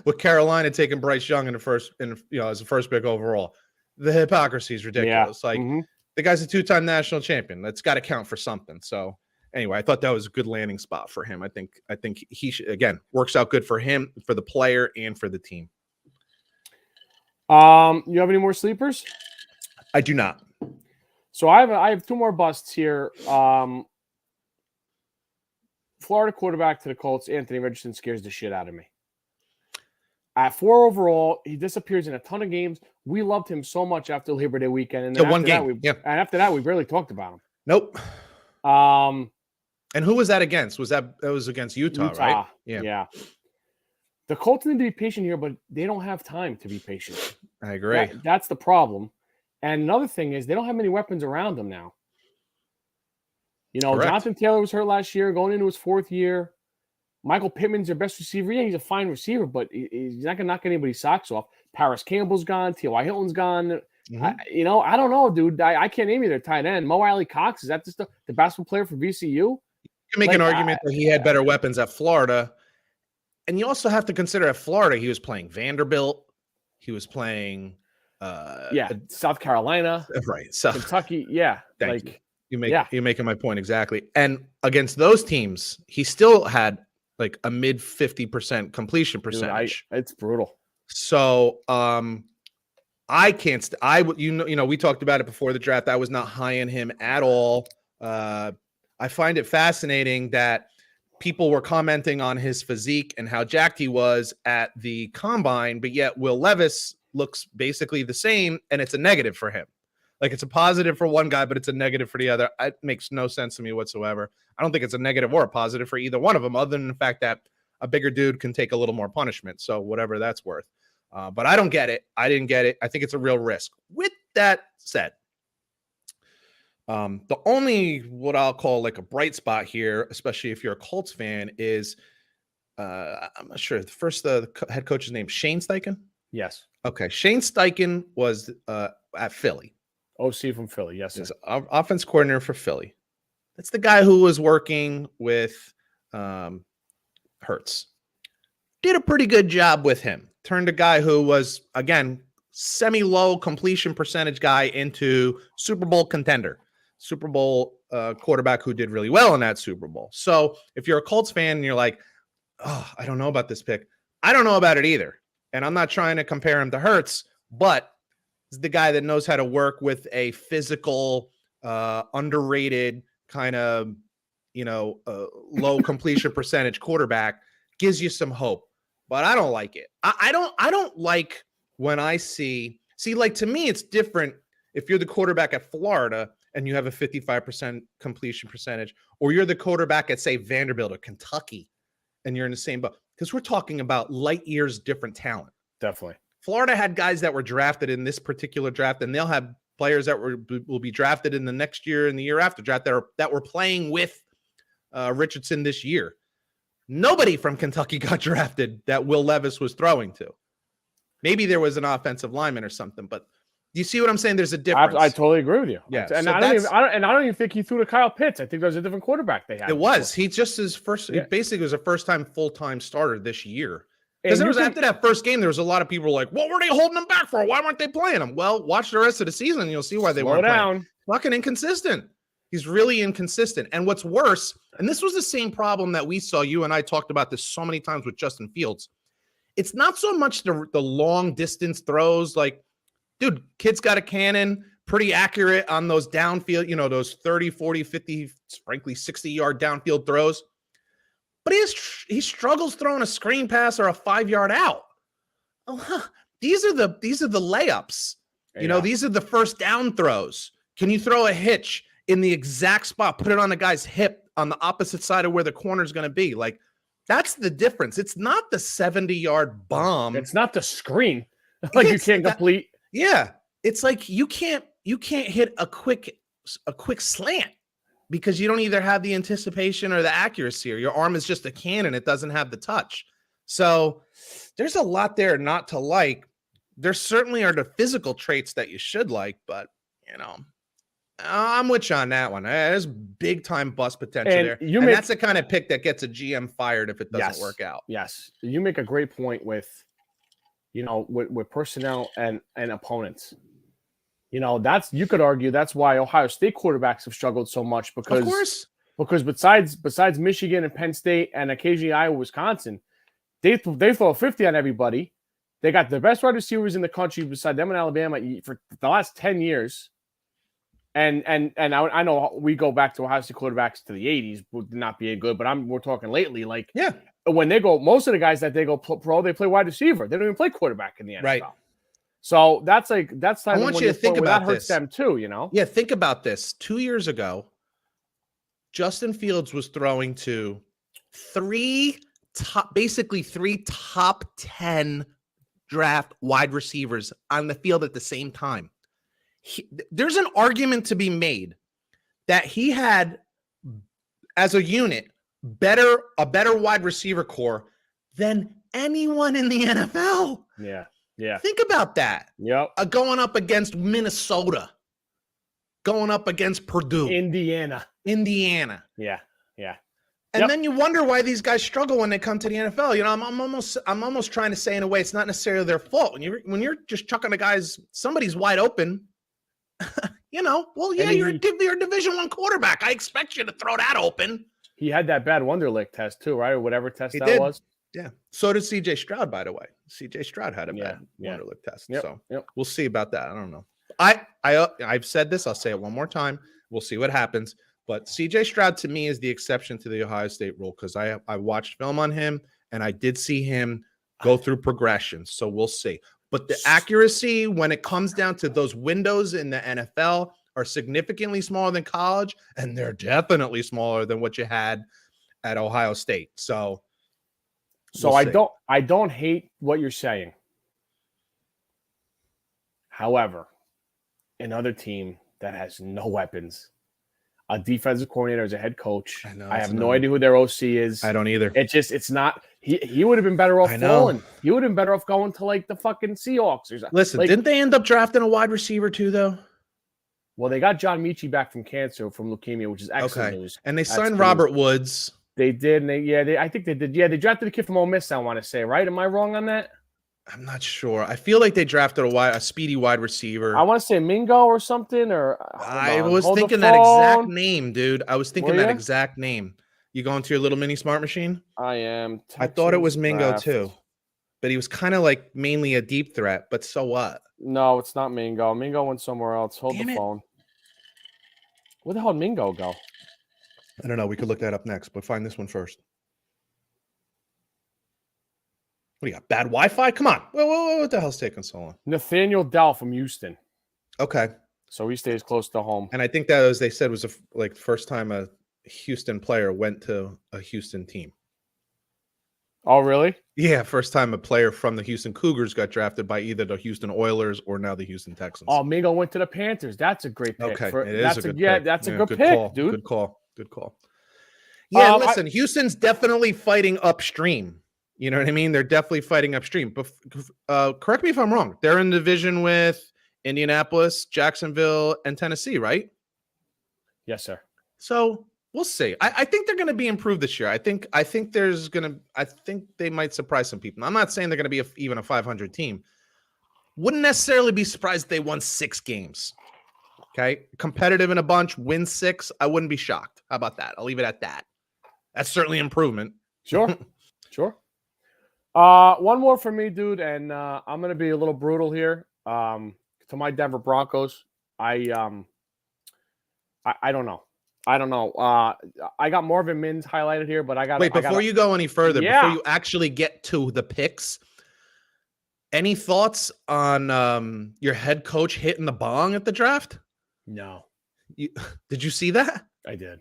with Carolina taking Bryce Young as the first pick overall. The hypocrisy is ridiculous. The guy's a two-time national champion. That's got to count for something. So anyway, I thought that was a good landing spot for him. I think he should, again, works out good for him, for the player, and for the team. You have any more sleepers? I do not. So I have two more busts here. Florida quarterback to the Colts, Anthony Richardson, scares the shit out of me. At 4 overall, he disappears in a ton of games. We loved him so much after Labor Day weekend, and then one game. And after that, we barely talked about him. Nope. And who was that against? It was against Utah, right? Yeah. The Colts need to be patient here, but they don't have time to be patient. I agree. That's the problem. And another thing is they don't have many weapons around them now. You know, Correct. Jonathan Taylor was hurt last year, going into his 4th year. Michael Pittman's their best receiver. Yeah, he's a fine receiver, but he's not going to knock anybody's socks off. Paris Campbell's gone. T.Y. Hilton's gone. Mm-hmm. I don't know, dude. I can't name you their tight end. Mo Alley Cox, is that just the basketball player for VCU? You can make an argument that he had better weapons at Florida. And you also have to consider at Florida, he was playing Vanderbilt. He was playing South Carolina. Right. So Kentucky. Yeah. Thank you. You're making my point exactly. And against those teams, he still had like a mid 50% completion percentage. Dude, it's brutal. So I can't we talked about it before the draft. I was not high on him at all. I find it fascinating that people were commenting on his physique and how jacked he was at the combine, but yet Will Levis looks basically the same, and it's a negative for him. Like, it's a positive for one guy, but it's a negative for the other. It makes no sense to me whatsoever. I don't think it's a negative or a positive for either one of them, other than the fact that a bigger dude can take a little more punishment. So whatever that's worth. But I don't get it. I didn't get it. I think it's a real risk. With that said, the only what I'll call like a bright spot here, especially if you're a Colts fan, is I'm not sure. The head coach's name, Shane Steichen? Yes. Okay. Shane Steichen was at Philly. OC from Philly, yes. He's offense coordinator for Philly. That's the guy who was working with Hurts. Did a pretty good job with him. Turned a guy who was, again, semi-low completion percentage guy into Super Bowl contender. Super Bowl quarterback who did really well in that Super Bowl. So if you're a Colts fan and you're like, oh, I don't know about this pick. I don't know about it either. And I'm not trying to compare him to Hurts, but he's the guy that knows how to work with a physical, underrated kind of, low completion percentage quarterback. Gives you some hope, but I don't like it. I don't like when I see, like, to me, it's different if you're the quarterback at Florida and you have a 55% completion percentage, or you're the quarterback at, say, Vanderbilt or Kentucky, and you're in the same boat, because we're talking about light years different talent. Definitely. Florida had guys that were drafted in this particular draft, and they'll have players that will be drafted in the next year and the year after draft that were playing with Richardson this year. Nobody from Kentucky got drafted that Will Levis was throwing to. Maybe there was an offensive lineman or something, but do you see what I'm saying? There's a difference. I totally agree with you. Yeah, and so I don't even think he threw to Kyle Pitts. I think there's a different quarterback they had. It was. He just his first. Yeah. Basically, was a first-time full-time starter this year. Because after that first game, there was a lot of people like, "What were they holding him back for? Why weren't they playing him?" Well, watch the rest of the season, and you'll see why they weren't playing. Fucking inconsistent. He's really inconsistent. And what's worse, and this was the same problem that we saw. You and I talked about this so many times with Justin Fields. It's not so much the long distance throws. Like, dude, kid's got a cannon, pretty accurate on those downfield, those 30, 40, 50, frankly, 60-yard downfield throws. But he struggles throwing a screen pass or a 5-yard out. These are the layups. These are the first down throws. Can you throw a hitch in the exact spot, put it on the guy's hip on the opposite side of where the corner is going to be? Like, that's the difference. It's not the 70-yard bomb. It's not the screen. Like, you can't complete. Yeah. It's like you can't hit a quick slant because you don't either have the anticipation or the accuracy, or your arm is just a cannon. It doesn't have the touch. So there's a lot there not to like. There certainly are the physical traits that you should like, but I'm with you on that one. There's big time bust potential there. And that's the kind of pick that gets a GM fired if it doesn't work out. Yes. You make a great point with personnel and opponents. You could argue that's why Ohio State quarterbacks have struggled so much because, of course, besides Michigan and Penn State and occasionally Iowa, Wisconsin, they throw 50 on everybody. They got the best wide receivers in the country beside them in Alabama for the last 10 years. And I know we go back to Ohio State quarterbacks to the 80s would not be good, but we're talking lately. Like, yeah, when they go, most of the guys that they go pro, they play wide receiver. They don't even play quarterback in the NFL. Right. So that's I want you to think about that hurts them too. Yeah, think about this. 2 years ago, Justin Fields was throwing to 3 basically 3 top 10 draft wide receivers on the field at the same time. There's an argument to be made that he had, as a unit, a better wide receiver core than anyone in the NFL. Yeah. Yeah. Think about that. Yep. Going up against Minnesota, going up against Purdue, Indiana. Yeah. Yeah. And then you wonder why these guys struggle when they come to the NFL. You know, I'm almost trying to say in a way it's not necessarily their fault. When you're just chucking the guys, somebody's wide open. You know, well, yeah, you're a Division I quarterback. I expect you to throw that open. He had that bad Wonderlic test too, right? Or whatever test He that did. was. Yeah. So did C.J. Stroud, by the way. C.J. Stroud had a bad Wonderlic test. Yep. So Yep. we'll see about that. I don't know. I've said this. I'll say it one more time. We'll see what happens. But C.J. Stroud to me is the exception to the Ohio State rule because I watched film on him and I did see him go through progressions. So we'll see. But the accuracy when it comes down to those windows in the NFL are significantly smaller than college, and they're definitely smaller than what you had at Ohio State. So I don't hate what you're saying. However, another team that has no weapons, a defensive coordinator as a head coach. I have no idea who their OC is. I don't either. It's not. He would have been better off falling. He would have been better off going to like the fucking Seahawks or something. Listen, didn't they end up drafting a wide receiver too, though? Well, they got John Michie back from cancer, from leukemia, which is excellent news. And they signed Robert Woods. They did, and I think they did. Yeah, they drafted a kid from Ole Miss, I want to say, right? Am I wrong on that? I'm not sure. I feel like they drafted a speedy wide receiver. I want to say Mingo or something, or I was thinking that exact name, dude. I was thinking that exact name. You going to your little mini smart machine? I am. I thought it was Mingo too, but he was kind of like mainly a deep threat. But so what? No, it's not Mingo. Mingo went somewhere else. Hold the phone. Where the hell did Mingo go? I don't know. We could look that up next, but find this one first. What do you got? Bad Wi-Fi? Come on. What the hell's taking so long? Nathaniel Dell from Houston. Okay. So he stays close to home. And I think that, as they said, was the first time a Houston player went to a Houston team. Oh, really? Yeah, first time a player from the Houston Cougars got drafted by either the Houston Oilers or now the Houston Texans. Oh, Mingo went to the Panthers. That's a great pick. Okay, that's a good pick, call. Dude. Good call. Good call. Yeah, listen, Houston's definitely fighting upstream. You know what I mean? They're definitely fighting upstream. But correct me if I'm wrong. They're in division with Indianapolis, Jacksonville, and Tennessee, right? Yes, sir. So we'll see. I think they're going to be improved this year. I think they might surprise some people. I'm not saying they're going to be even a 500 team. Wouldn't necessarily be surprised if they won 6 games. Okay, competitive in a bunch, win 6. I wouldn't be shocked. How about that? I'll leave it at that. That's certainly improvement. Sure. One more for me, dude, and I'm going to be a little brutal here. To my Denver Broncos, I don't know. I got Marvin Mims highlighted here, but before you go any further, before you actually get to the picks, any thoughts on your head coach hitting the bong at the draft? No. Did you see that? I did.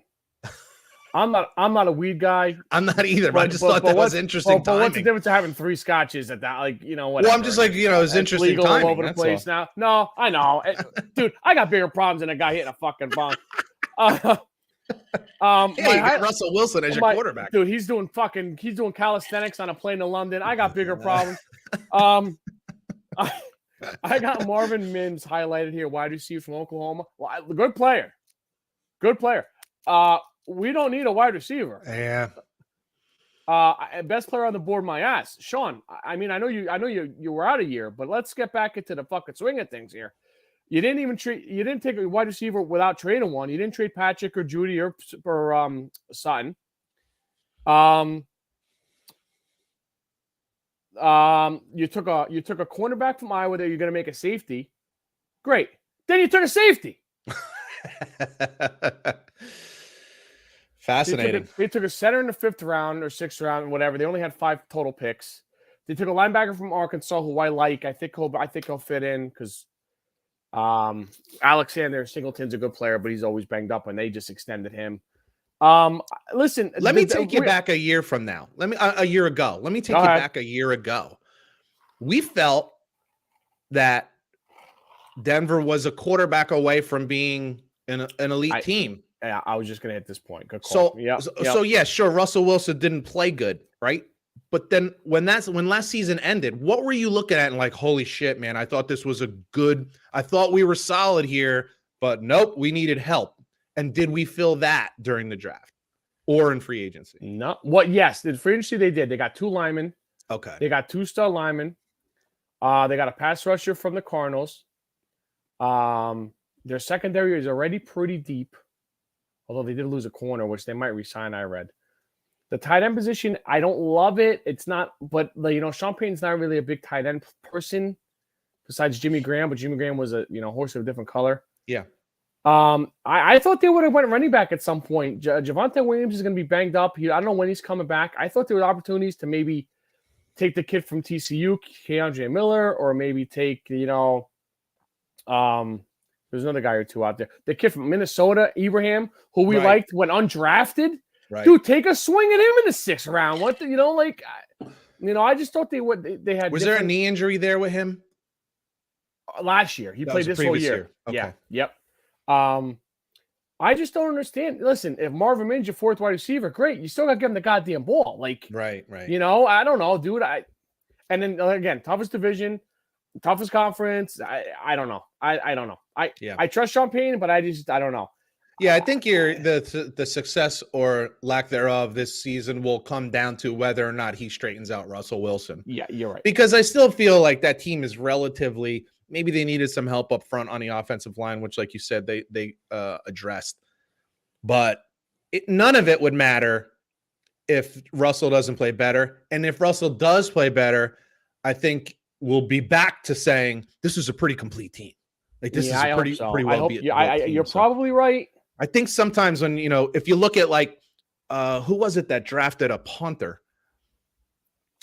I'm not a weed guy. I'm not either, but I just thought that was interesting. But what's the difference of having 3 scotches at that? Like, whatever. Well, I'm just like, it's interesting legal timing. All over the place now. No, I know. Dude, I got bigger problems than a guy hitting a fucking bong. You got Russell Wilson as your quarterback. Dude, he's doing calisthenics on a plane to London. I got bigger problems. I got Marvin Mims highlighted here, wide receiver from Oklahoma. Well, good player. We don't need a wide receiver. Yeah. Best player on the board, my ass, Sean. I mean, I know you were out a year, but let's get back into the fucking swing of things here. You didn't take a wide receiver without trading one. You didn't trade Patrick or Judy or Sutton. You took a cornerback from Iowa that you're going to make a safety. Great. Then you took a safety. Fascinating. They took a center in the 5th round or 6th round, whatever. They only had 5 total picks. They took a linebacker from Arkansas who I like. I think he'll fit in because Alexander Singleton's a good player, but he's always banged up, and they just extended him. Listen, Let me take you back a year from now. A year ago. Let me take you back a year ago. We felt that Denver was a quarterback away from being an elite team. Yeah, I was just going to hit this point. Good call. So yeah, sure. Russell Wilson didn't play good, right? But then when last season ended, what were you looking at and like, holy shit, man, I thought this was I thought we were solid here, but nope, we needed help. And did we feel that during the draft or in free agency? No. Yes, in free agency they did. They got 2 linemen. Okay. They got 2 star linemen. They got a pass rusher from the Cardinals. Their secondary is already pretty deep, although they did lose a corner, which they might resign, I read. The tight end position, I don't love it. It's not, but Sean Payton's not really a big tight end person besides Jimmy Graham, but Jimmy Graham was a horse of a different color. Yeah. I thought they would have went running back at some point. Javonte Williams is going to be banged up. I don't know when he's coming back. I thought there were opportunities to maybe take the kid from TCU, Keandre Miller, or maybe take, there's another guy or two out there. The kid from Minnesota, Ibrahim, who we liked, went undrafted. Right. Dude, take a swing at him in the 6th round. I just thought they had. Was there a knee injury there with him? Last year. He played this whole year. Okay. Yeah. Yep. I just don't understand. Listen, if Marvin Mims your 4th wide receiver, great. You still got to give him the goddamn ball. Right. I don't know, dude. And then again, toughest division, toughest conference. I don't know. I don't know. I trust Sean Payton, but I don't know. Yeah, I think the success or lack thereof this season will come down to whether or not he straightens out Russell Wilson. Yeah, you're right. Because I still feel like that team is relatively. Maybe they needed some help up front on the offensive line, which, like you said, they addressed. But none of it would matter if Russell doesn't play better. And if Russell does play better, I think we'll be back to saying this is a pretty complete team. Like this is a pretty well beat. You're probably right. I think sometimes when if you look at who was it that drafted a punter?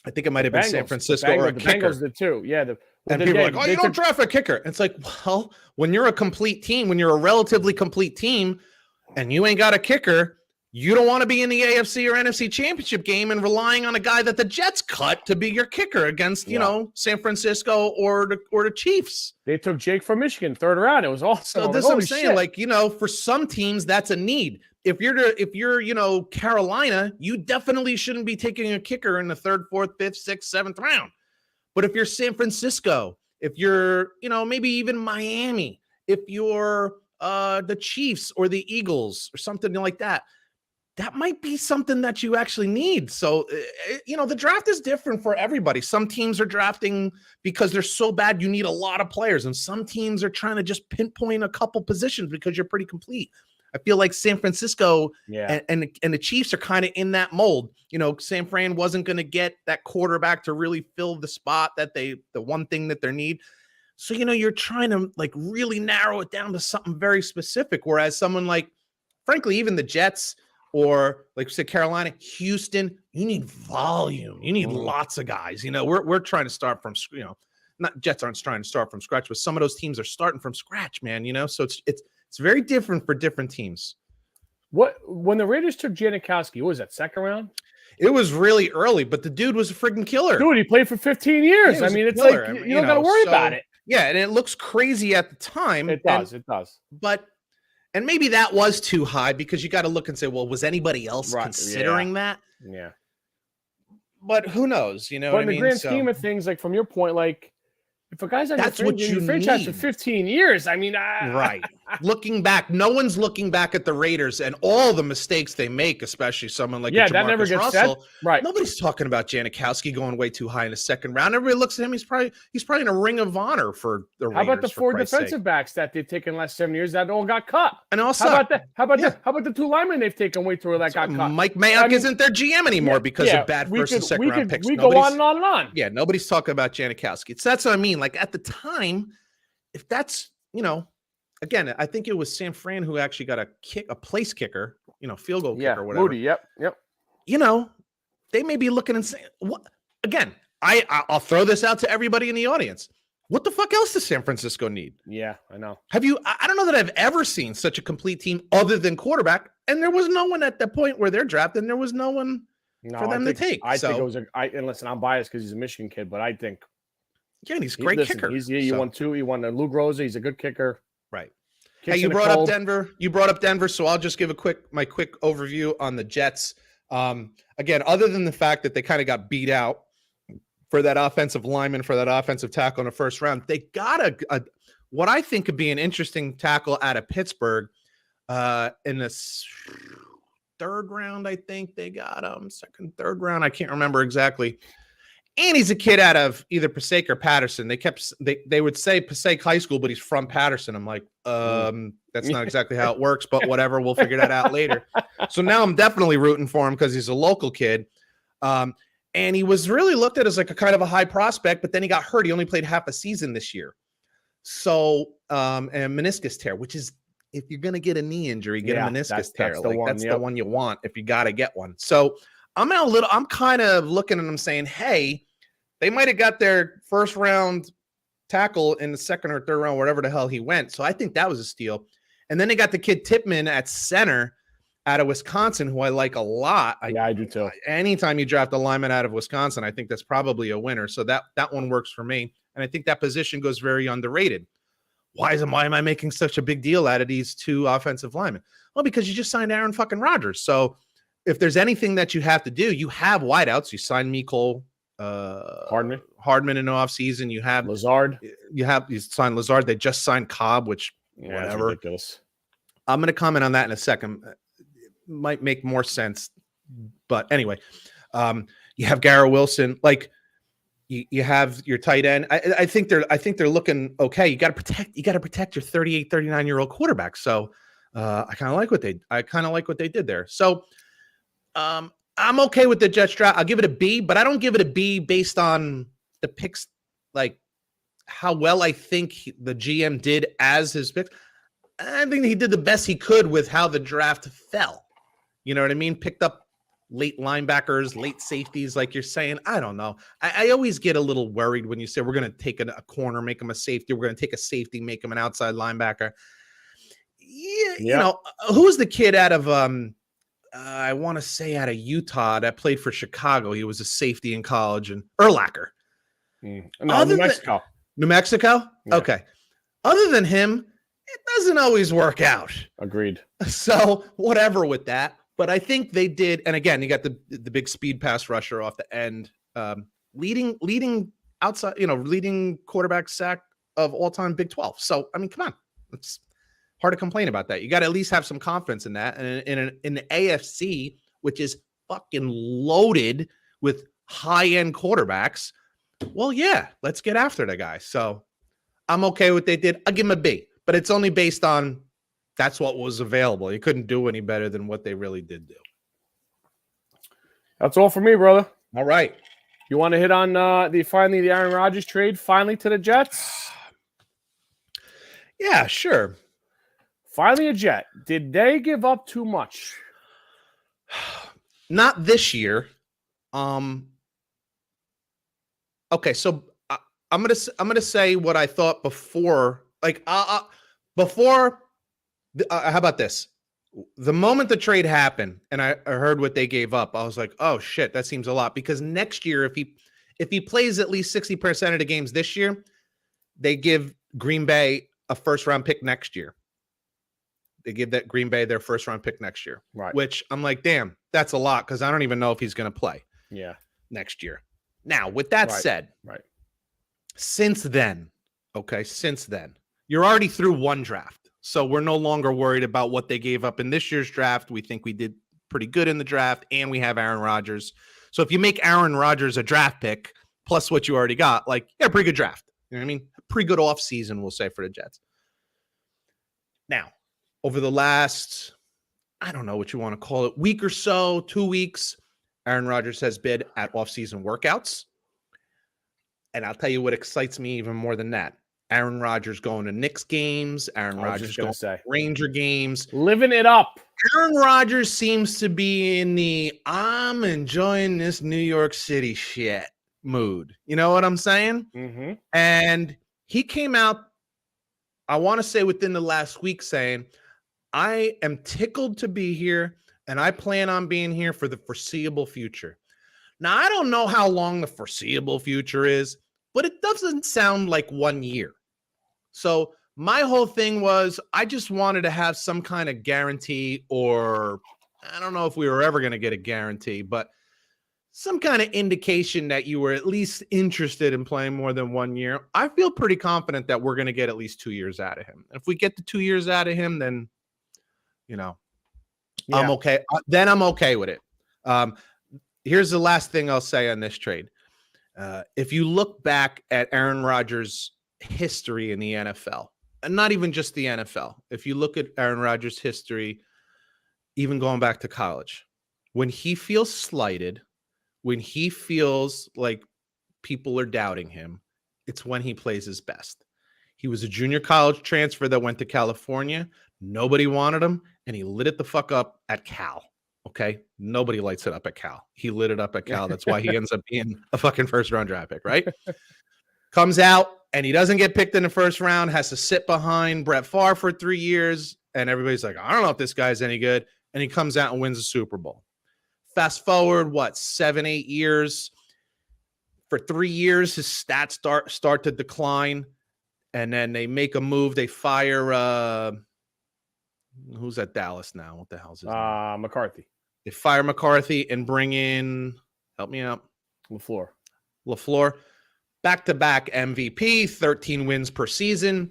I think it might have been San Francisco or a kicker. The Bengals did too. Yeah. And people are like, oh, you don't draft a kicker. It's like, well, when you're a complete team, when you're a relatively complete team and you ain't got a kicker, you don't want to be in the AFC or NFC championship game and relying on a guy that the Jets cut to be your kicker against, San Francisco or the Chiefs. They took Jake from Michigan, 3rd round. It was awesome. So this I'm saying, for some teams, that's a need. If you're Carolina, you definitely shouldn't be taking a kicker in the 3rd, 4th, 5th, 6th, 7th round. But if you're San Francisco, if you're, maybe even Miami, if you're the Chiefs or the Eagles or something like that, that might be something that you actually need. So, the draft is different for everybody. Some teams are drafting because they're so bad you need a lot of players. And some teams are trying to just pinpoint a couple positions because you're pretty complete. I feel like San Francisco and the Chiefs are kind of in that mold. San Fran wasn't going to get that quarterback to really fill the spot that the one thing that they need. So, you're trying to really narrow it down to something very specific. Whereas someone frankly, even the Jets or say Carolina, Houston, you need volume. You need lots of guys. We're trying to start from, not Jets aren't trying to start from scratch, but some of those teams are starting from scratch, man. So it's very different for different teams. When the Raiders took Janikowski, what was that, 2nd round? It was really early, but the dude was a freaking killer. Dude, he played for 15 years. Yeah, it's killer. You don't got to worry about it. Yeah, and it looks crazy at the time. It does. But maybe that was too high because you got to look and say, well, was anybody else considering that? Yeah. But who knows? But in the grand scheme of things, from your point, if a guy's on your franchise for 15 years, right. Looking back, no one's looking back at the Raiders and all the mistakes they make, especially someone like that never gets Russell. Said. Right. Nobody's talking about Janikowski going way too high in the 2nd round. Everybody looks at him. He's probably in a ring of honor for the Raiders. How about the 4 defensive backs that they've taken the last 7 years that all got cut? And also, how about the 2 linemen they've taken way through that got cut? Mike Mayock isn't their GM anymore because of bad 1st and 2nd round picks. We go on and on and on. Yeah, nobody's talking about Janikowski. So that's what I mean. At the time, if that's, again, I think it was San Fran who actually got a place kicker, field goal kicker or whatever. Moody, yep. They may be looking and saying, what? Again, I'll throw this out to everybody in the audience. What the fuck else does San Francisco need? Yeah, I know. Have you? I don't know that I've ever seen such a complete team other than quarterback. And there was no one at the point where they're drafted. And there was no one for them to take. I think it was and listen, I'm biased because he's a Michigan kid, but I think yeah, he's a great kicker. He won 2. He won the Lou Groza. He's a good kicker. Right. Hey, you brought up Denver. You brought up Denver, so I'll just give my quick overview on the Jets. Again, other than the fact that they kind of got beat out for that offensive lineman, for that offensive tackle in the first round, they got a what I think could be an interesting tackle out of Pittsburgh in the third round. I think they got second, third round. I can't remember exactly. And he's a kid out of either Passaic or Patterson. They would say Passaic High School, but he's from Patterson. I'm like, that's not exactly how it works, but whatever. We'll figure that out later. So now I'm definitely rooting for him because he's a local kid. And he was really looked at as like a kind of a high prospect, but then he got hurt. He only played half a season this year. So, and meniscus tear, which is, if you're going to get a knee injury, get a meniscus tear. That's the one you want if you got to get one. So I'm kind of looking at them saying, hey, they might have got their first round tackle in the second or third round, wherever the hell he went. So I think that was a steal. And then they got the kid Tippmann at center out of Wisconsin, who I like a lot. I do too. Anytime you draft a lineman out of Wisconsin, I think that's probably a winner. So that one works for me. And I think that position goes very underrated. Why am I making such a big deal out of these two offensive linemen? Well, because you just signed Aaron fucking Rodgers. So if there's anything that you have to do, you have wideouts. You signed Mecole Hardman in the offseason. You have Lazard. You signed Lazard. They just signed Cobb, which whatever. Ridiculous. I'm going to comment on that in a second. Might make more sense. But anyway, you have Garrett Wilson. Like you have your tight end. I think they're looking okay. You got to protect your 38, 39-year-old quarterback. So I kind of like what they did there. So I'm okay with the Jets draft. I'll give it a B, but I don't give it a B based on the picks, like how well I think the GM did as his picks. I think he did the best he could with how the draft fell. You know what I mean? Picked up late linebackers, late safeties, like you're saying. I don't know. I always get a little worried when you say we're going to take a corner, make him a safety. We're going to take a safety, make him an outside linebacker. Yeah. You know, who's the kid out of I want to say out of Utah that played for Chicago? He was a safety in college, and Urlacher. No, New Mexico. New Mexico? Yeah. Okay. Other than him, it doesn't always work out. Agreed. So whatever with that. But I think they did. And again, you got the big speed pass rusher off the end, leading outside, leading quarterback sack of all time Big 12. So, I mean, come on. It's hard to complain about that. You got to at least have some confidence in that. And in the AFC, which is fucking loaded with high-end quarterbacks, well, yeah, let's get after the guy. So I'm okay with what they did. I'll give him a B. But it's only based on that's what was available. You couldn't do any better than what they really did do. That's all for me, brother. All right. You want to hit on the Aaron Rodgers trade finally to the Jets? Yeah, sure. Finally a Jet. Did they give up too much? Not this year. Okay, so I'm gonna say what I thought before. Like how about this? The moment the trade happened and I heard what they gave up, I was like, oh shit, that seems a lot. Because next year, if he plays at least 60% of the games this year, they give Green Bay a first round pick next year. They give that Green Bay their first round pick next year. Right. Which I'm like, damn, that's a lot because I don't even know if he's gonna play. Yeah. Next year. Now, with that said, since then, you're already through one draft. So we're no longer worried about what they gave up in this year's draft. We think we did pretty good in the draft, and we have Aaron Rodgers. So if you make Aaron Rodgers a draft pick, plus what you already got, like, yeah, pretty good draft. You know what I mean? Pretty good offseason, we'll say, for the Jets. Now, over the last, I don't know what you want to call it, week or so, 2 weeks, Aaron Rodgers has been at offseason workouts. And I'll tell you what excites me even more than that. Aaron Rodgers going to Knicks games. Aaron Rodgers going to Ranger games. Living it up. Aaron Rodgers seems to be in the I'm enjoying this New York City shit mood. You know what I'm saying? Mm-hmm. And He came out, I want to say within the last week, saying, I am tickled to be here and I plan on being here for the foreseeable future. Now, I don't know how long the foreseeable future is, but it doesn't sound like 1 year. So my whole thing was I just wanted to have some kind of guarantee, or I don't know if we were ever going to get a guarantee, but some kind of indication that you were at least interested in playing more than 1 year. I feel pretty confident that we're going to get at least 2 years out of him. If we get the 2 years out of him, then, I'm okay. Then I'm okay with it. Here's the last thing I'll say on this trade. If you look back at Aaron Rodgers' history in the NFL, and not even just the NFL, if you look at Aaron Rodgers' history, even going back to college, when he feels slighted, when he feels like people are doubting him, it's when he plays his best. He was a junior college transfer that went to California. Nobody wanted him, and he lit it the fuck up at Cal. Okay? Nobody lights it up at Cal. He lit it up at Cal. That's why he ends up being a fucking first-round draft pick, right? Comes out, and he doesn't get picked in the first round, has to sit behind Brett Favre for 3 years, and everybody's like, I don't know if this guy's any good, and he comes out and wins the Super Bowl. Fast forward, 7, 8 years? For 3 years, his stats start to decline, and then they make a move. They fire who's at Dallas now? What the hell's his name? McCarthy. They fire McCarthy and bring in, help me out, LaFleur. Back-to-back MVP, 13 wins per season.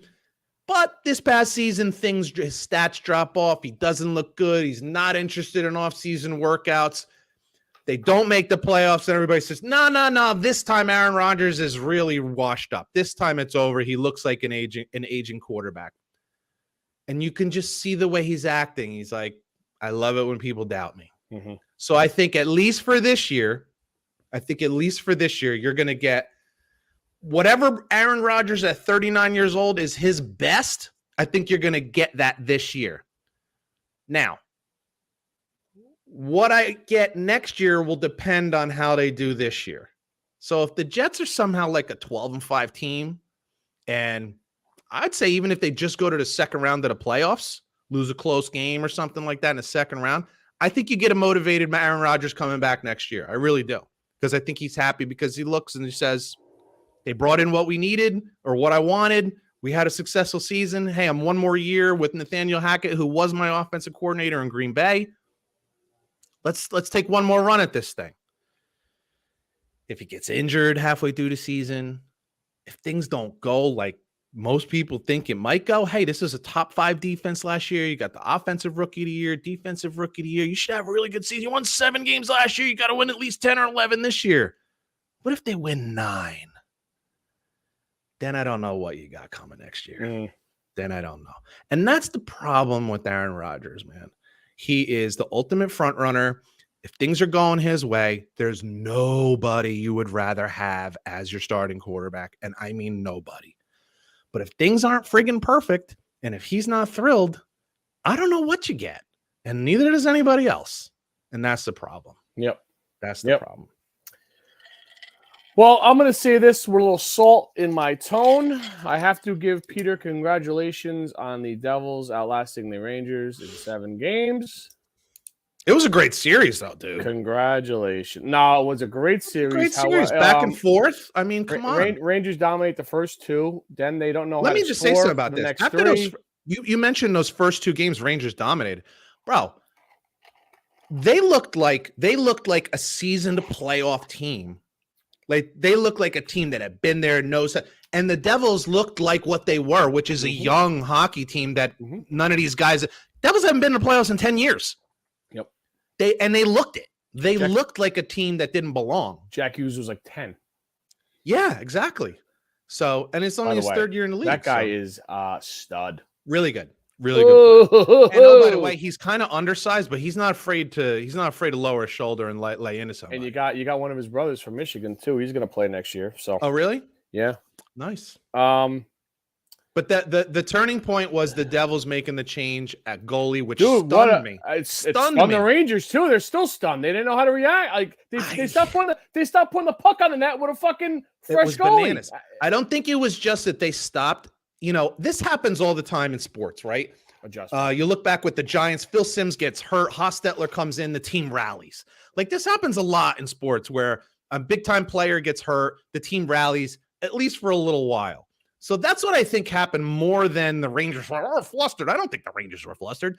But this past season, his stats drop off. He doesn't look good. He's not interested in off-season workouts. They don't make the playoffs, and everybody says, no. This time Aaron Rodgers is really washed up. This time it's over. He looks like an aging quarterback. And you can just see the way he's acting. He's like, I love it when people doubt me. Mm-hmm. So I think at least for this year, you're going to get whatever Aaron Rodgers at 39 years old is his best. I think you're going to get that this year. Now, what I get next year will depend on how they do this year. So if the Jets are somehow like a 12-5 team, and I'd say even if they just go to the second round of the playoffs, lose a close game or something like that in the second round, I think you get a motivated Aaron Rodgers coming back next year. I really do. Because I think he's happy because he looks and he says, they brought in what we needed or what I wanted. We had a successful season. Hey, I'm 1 more year with Nathaniel Hackett, who was my offensive coordinator in Green Bay. Let's take 1 more run at this thing. If he gets injured halfway through the season, if things don't go like most people think it might go, hey, this is a top 5 defense last year. You got the offensive rookie of the year, defensive rookie of the year. You should have a really good season. You won 7 games last year. You got to win at least 10 or 11 this year. What if they win 9? Then I don't know what you got coming next year. Then I don't know. And that's the problem with Aaron Rodgers, man. He is the ultimate front runner. If things are going his way, there's nobody you would rather have as your starting quarterback. And I mean nobody. But if things aren't friggin' perfect, and if he's not thrilled, I don't know what you get. And neither does anybody else. And that's the problem. Yep. That's the problem. Well, I'm going to say this with a little salt in my tone. I have to give Peter congratulations on the Devils outlasting the Rangers in 7 games. It was a great series, though, dude. Congratulations. No, it was a great series. Great series. Back and forth. I mean, come on. Rangers dominate the first 2. Then they don't know how to score. Let me just say something about this. After you mentioned those first 2 games Rangers dominated. Bro, they looked like a seasoned playoff team. Like they looked like a team that had been there, knows that. And the Devils looked like what they were, which is a young hockey team that none of these guys. Devils haven't been in the playoffs in 10 years. Yep. They looked it. They looked like a team that didn't belong. Jack Hughes was like 10. Yeah, exactly. So, and it's only his 3rd year in the league. That guy is a stud. Really good. Really good player. And oh, by the way, he's kind of undersized, but he's not afraid to lower his shoulder and lay into something. And you got one of his brothers from Michigan too. He's going to play next year. So. Oh, really? Yeah. Nice. But the turning point was the Devils making the change at goalie, which stunned me. It stunned the Rangers too. They're still stunned. They didn't know how to react. Like they stopped putting the puck on the net with a fucking fresh goalie. Bananas. I don't think it was just that they stopped. This happens all the time in sports, right? You look back with the Giants. Phil Simms gets hurt. Hostetler comes in. The team rallies. Like this happens a lot in sports where a big time player gets hurt. The team rallies at least for a little while. So that's what I think happened more than the Rangers were flustered. I don't think the Rangers were flustered.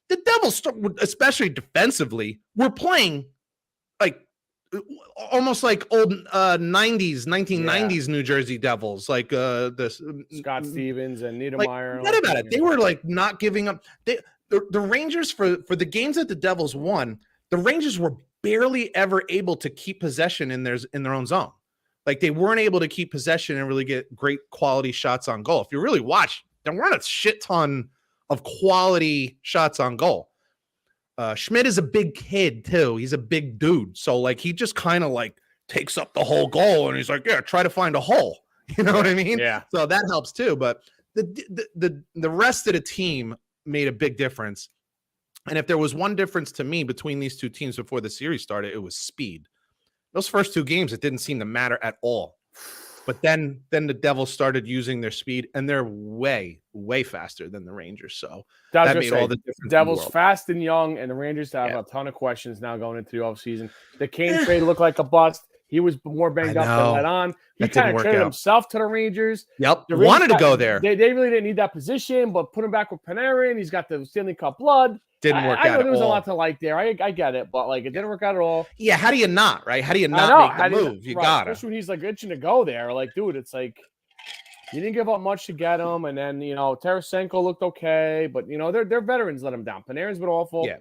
The Devils, especially defensively, were playing like almost like old 1990s New Jersey Devils, like this Scott Stevens and Niedermeyer. Forget about it. They were like not giving up. The Rangers for the games that the Devils won, the Rangers were barely ever able to keep possession in their own zone. Like they weren't able to keep possession and really get great quality shots on goal. If you really watch, there weren't a shit ton of quality shots on goal. Schmidt is a big kid too. He's a big dude. So like he just kind of like takes up the whole goal and he's like, yeah, try to find a hole. You know what I mean? Yeah. So that helps too. But the rest of the team made a big difference. And if there was one difference to me between these two teams before the series started, it was speed. Those first two games, it didn't seem to matter at all. But then the Devils started using their speed, and they're way, way faster than the Rangers. So that made all the difference. Devils fast and young, and the Rangers have a ton of questions now going into the offseason. The Kane trade looked like a bust. He was more banged up than let on. He kind of traded himself to the Rangers. Yep, wanted to go there. They really didn't need that position, but put him back with Panarin. He's got the Stanley Cup blood. Didn't work out. I know there was a lot to like there. I get it, but like it didn't work out at all. Yeah, how do you not, right? How do you not make the move? You got it. Especially when he's like itching to go there. Like, dude, it's like you didn't give up much to get him, and then Tarasenko looked okay, but their veterans let him down. Panarin's been awful. Yeah,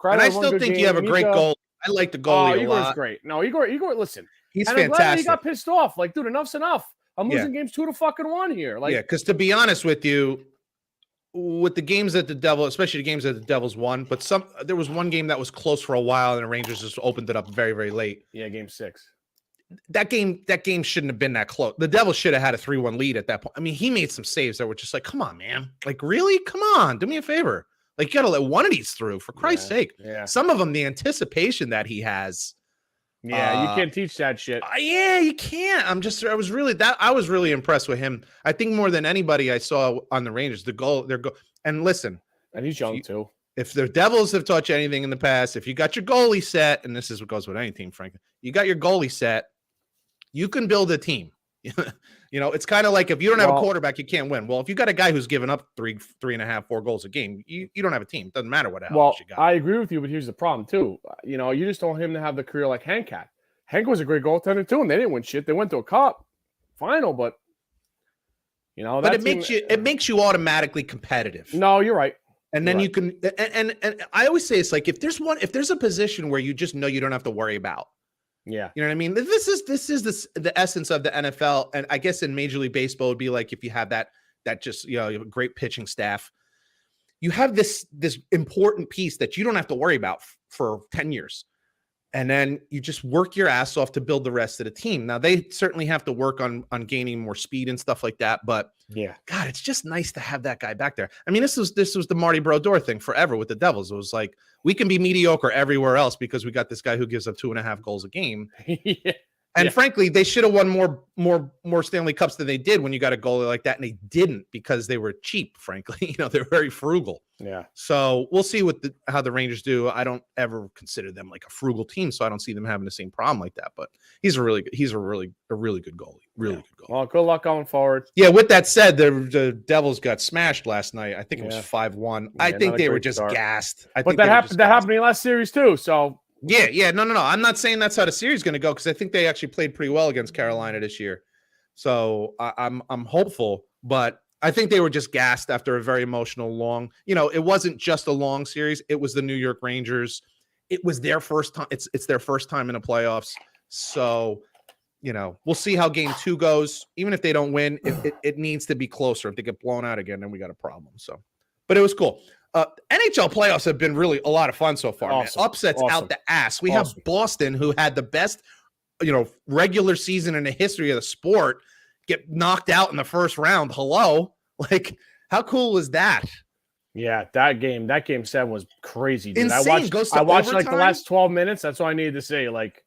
and I still think you have a great goal. I like the goalie a lot. Igor's great. No, Igor, listen, he's fantastic. He got pissed off. Like, dude, enough's enough. I'm losing games 2-1 here. Like, because to be honest with you, with the games that the Devils, especially the games that the Devils won, but there was one game that was close for a while, and the Rangers just opened it up very, very late. Yeah, game 6. That game shouldn't have been that close. The Devils should have had a 3-1 lead at that point. I mean, he made some saves that were just like, come on, man. Like, really? Come on, do me a favor. Like, you got to let one of these through, for Christ's sake. Yeah. Some of them, the anticipation that he has. Yeah, you can't teach that shit. Yeah, you can't. I was really impressed with him. I think more than anybody I saw on the Rangers, and listen. And he's young too. If the Devils have taught you anything in the past, if you got your goalie set, and this is what goes with any team, frankly, you got your goalie set, you can build a team. It's kind of like if you don't have a quarterback, you can't win. Well, if you got a guy who's giving up 3.5, 4 goals a game, you don't have a team. It doesn't matter what else you got. I agree with you, but here's the problem too. You just don't want him to have the career like Hank had. Hank was a great goaltender too, and they didn't win shit. They went to a cup final, but but it makes you automatically competitive. No, you're right. And then you can, and I always say it's like if there's a position where you just know you don't have to worry about. Yeah. You know what I mean? This is the essence of the NFL. And I guess in Major League Baseball would be like if you have that just, you have a great pitching staff. You have this important piece that you don't have to worry about for 10 years. And then you just work your ass off to build the rest of the team. Now they certainly have to work on gaining more speed and stuff like that. But yeah, God, it's just nice to have that guy back there. I mean, this was the Marty Brodeur thing forever with the Devils. It was like, we can be mediocre everywhere else because we got this guy who gives up 2.5 goals a game. Yeah. And frankly, they should have won more Stanley Cups than they did when you got a goalie like that, and they didn't because they were cheap. Frankly, they're very frugal. Yeah. So we'll see how the Rangers do. I don't ever consider them like a frugal team, so I don't see them having the same problem like that. But he's a really good goalie. Really good goalie. Well, good luck going forward. Yeah. With that said, the Devils got smashed last night. I think it was 5-1. I think they were just gassed. But that happened in the last series too. So. Yeah. No. I'm not saying that's how the series is going to go because I think they actually played pretty well against Carolina this year. So I'm hopeful, but I think they were just gassed after a very emotional long. It wasn't just a long series. It was the New York Rangers. It was their first time. It's their first time in the playoffs. So, we'll see how game 2 goes. Even if they don't win, it needs to be closer. If they get blown out again, then we got a problem. So, but it was cool. NHL playoffs have been really a lot of fun so far. Awesome. Man. Upsets out the ass. We have Boston, who had the best, regular season in the history of the sport, get knocked out in the first round. Hello. Like, how cool was that? Yeah, that game 7 was crazy, dude. Insane. Goes to I watched like the overtime. last 12 minutes. That's all I needed to say. Like,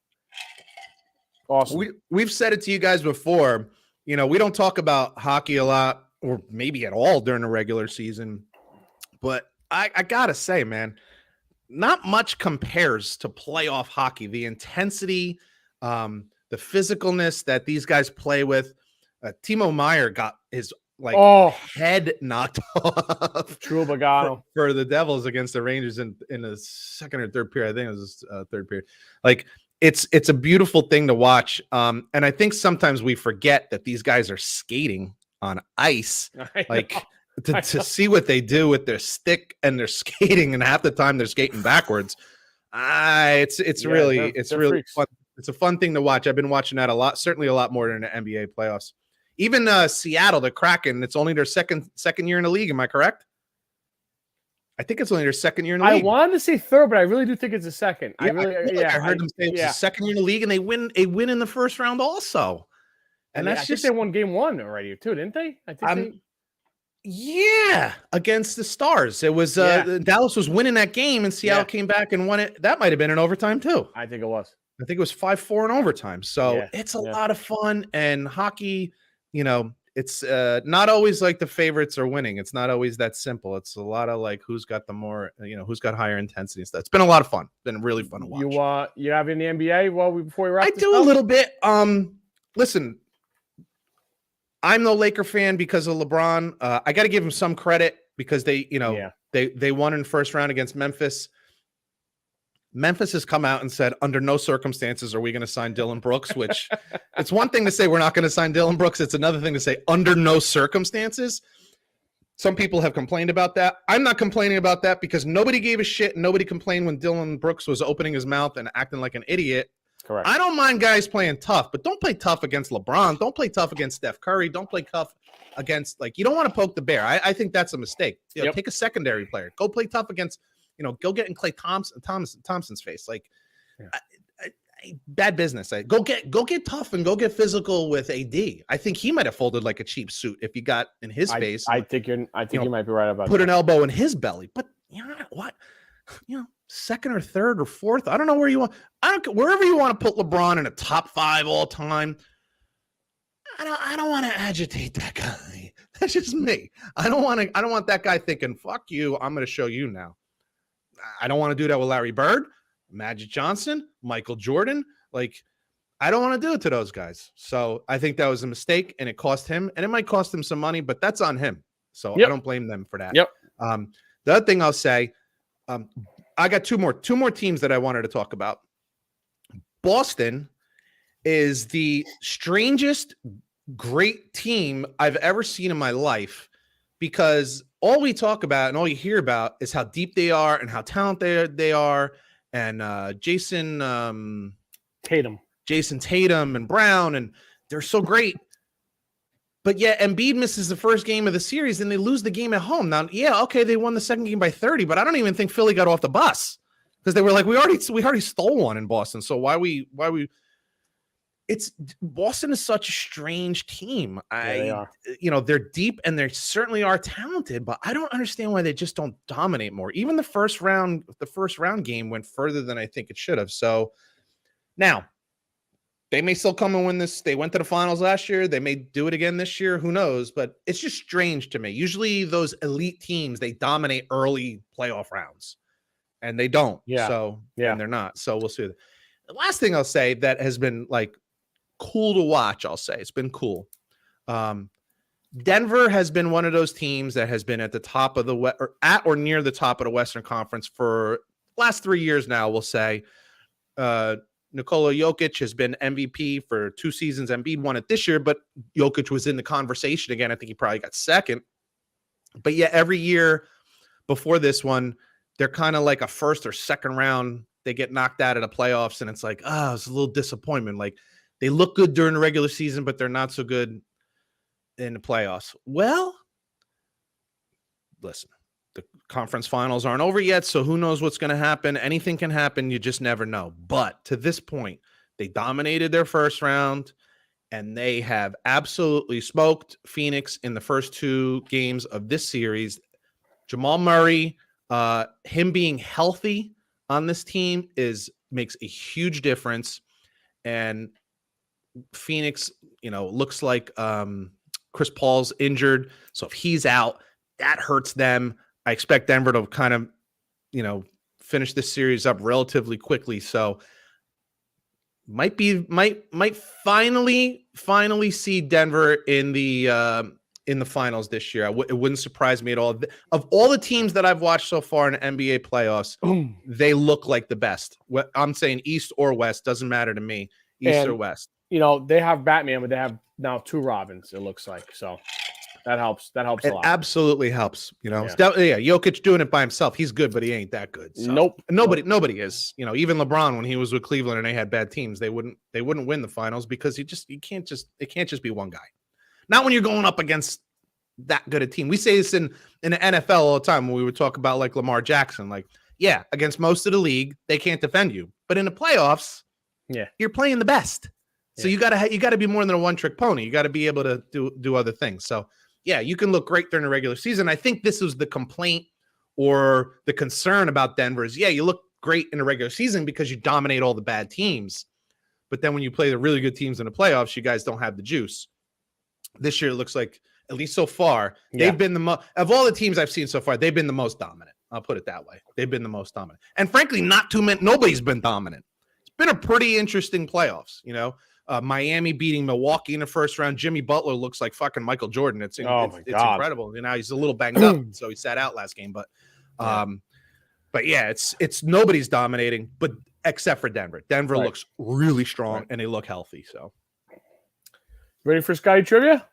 awesome. We've said it to you guys before. You know, we don't talk about hockey a lot, or maybe at all during the regular season. But I gotta say, man, not much compares to playoff hockey. The intensity, the physicalness that these guys play with. Timo Meier got his head knocked off. Trouba got him for the Devils against the Rangers in the second or third period. I think it was third period. Like, it's a beautiful thing to watch. And I think sometimes we forget that these guys are skating on ice. Like, to see what they do with their stick and their skating, and half the time they're skating backwards. It's really fun. It's a fun thing to watch. I've been watching that a lot, certainly a lot more than the NBA playoffs. Even Seattle, the Kraken, it's only their second year in the league. Am I correct? I think it's only their second year in the league. I wanted to say third, but I really do think it's a second. Yeah, I heard them say it's the second year in the league, and they win in the first round also. And I think they won game 1 already too, didn't they? I think yeah, against the Stars. It was Dallas was winning that game, and Seattle came back and won it. That might have been in overtime too. I think it was. I think it was 5-4 in overtime. So it's a lot of fun, and hockey, you know, it's not always like the favorites are winning. It's not always that simple. It's a lot of like who's got the more, who's got higher intensity and stuff. It's been a lot of fun. It's been really fun to watch. You have in the NBA before we wrap? I do a little bit. Listen, I'm no Laker fan because of LeBron. I got to give him some credit because they won in the first round against Memphis. Memphis has come out and said, under no circumstances are we going to sign Dillon Brooks, which it's one thing to say we're not going to sign Dillon Brooks. It's another thing to say under no circumstances. Some people have complained about that. I'm not complaining about that because nobody gave a shit. Nobody complained when Dillon Brooks was opening his mouth and acting like an idiot. Correct. I don't mind guys playing tough, but don't play tough against LeBron. Don't play tough against Steph Curry. Don't play tough against, you don't want to poke the bear. I think that's a mistake. Take a secondary player. Go play tough against, go get in Klay Thompson's face. Bad business. Go get tough and go get physical with AD. I think he might have folded like a cheap suit if you got in his face. I think you might be right about put an elbow in his belly. But you know what? Second or third or fourth. I don't know where you want. Wherever you want to put LeBron in a top 5 all time. I don't want to agitate that guy. That's just me. I don't want that guy thinking, fuck you, I'm going to show you now. I don't want to do that with Larry Bird, Magic Johnson, Michael Jordan. I don't want to do it to those guys. So I think that was a mistake, and it cost him, and it might cost him some money, but that's on him. So I don't blame them for that. Yep. The other thing I'll say, I got two more teams that I wanted to talk about. Boston is the strangest great team I've ever seen in my life, because all we talk about and all you hear about is how deep they are and how talented they are. And Jason Tatum and Brown, and they're so great. But yet Embiid misses the first game of the series and they lose the game at home. Now, they won the second game by 30, but I don't even think Philly got off the bus because they were like, we already stole one in Boston. So why we Boston is such a strange team. They are. They're deep and they certainly are talented, but I don't understand why they just don't dominate more. Even the first round game went further than I think it should have. So now they may still come and win this. They went to the finals last year. They may do it again this year. Who knows? But it's just strange to me. Usually those elite teams, they dominate early playoff rounds and they don't. And they're not. So we'll see. The last thing I'll say that has been cool to watch, I'll say it's been cool. Denver has been one of those teams that has been at the top of at or near the top of the Western Conference for the last 3 years now, we'll say. Nikola Jokic has been MVP for 2 seasons. Embiid won it this year, but Jokic was in the conversation again. I think he probably got second. But every year before this one, they're kind of like a first or second round. They get knocked out of the playoffs, and it's it's a little disappointment. They look good during the regular season, but they're not so good in the playoffs. Well, listen, the conference finals aren't over yet, so who knows what's going to happen. Anything can happen. You just never know. But to this point, they dominated their first round, and they have absolutely smoked Phoenix in the first 2 games of this series. Jamal Murray, him being healthy on this team makes a huge difference. And Phoenix, looks like Chris Paul's injured. So if he's out, that hurts them. I expect Denver to kind of, finish this series up relatively quickly. So might finally see Denver in the finals this year. It wouldn't surprise me at all. Of all the teams that I've watched so far in NBA playoffs, they look like the best. I'm saying East or West, doesn't matter to me. East or West. They have Batman, but they have now 2 Robins, it looks like. So that helps. That helps a lot. Absolutely helps. Jokic doing it by himself. He's good, but he ain't that good. So. Nope. Nobody is. Even LeBron, when he was with Cleveland and they had bad teams, they wouldn't win the finals because it can't just be one guy. Not when you're going up against that good a team. We say this in the NFL all the time when we would talk about like Lamar Jackson. Like, yeah, against most of the league, they can't defend you. But in the playoffs, you're playing the best. So you gotta be more than a one-trick pony. You gotta be able to do other things. So yeah, you can look great during the regular season. I think this was the complaint or the concern about Denver is, you look great in the regular season because you dominate all the bad teams. But then when you play the really good teams in the playoffs, you guys don't have the juice. This year, it looks like, at least so far, they've been of all the teams I've seen so far, they've been the most dominant. I'll put it that way. They've been the most dominant. And frankly, nobody's been dominant. It's been a pretty interesting playoffs, Miami beating Milwaukee in the first round. Jimmy Butler looks like fucking Michael Jordan. It's incredible. He's a little banged up, so he sat out last game. But it's nobody's dominating, but except for Denver. Denver looks really strong and they look healthy. So, ready for Scotty Trivia?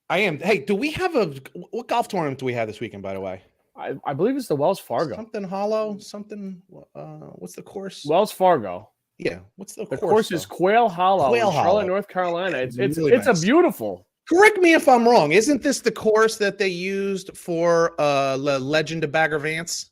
I am. Hey, do we have what golf tournament do we have this weekend? By the way, I believe it's the Wells Fargo. Something Hollow. Something. What's the course? Wells Fargo. Yeah, what's the course is Quail Hollow, Charlotte, North Carolina. It's really nice. A beautiful. Correct me if I'm wrong. Isn't this the course that they used for the Legend of Bagger Vance?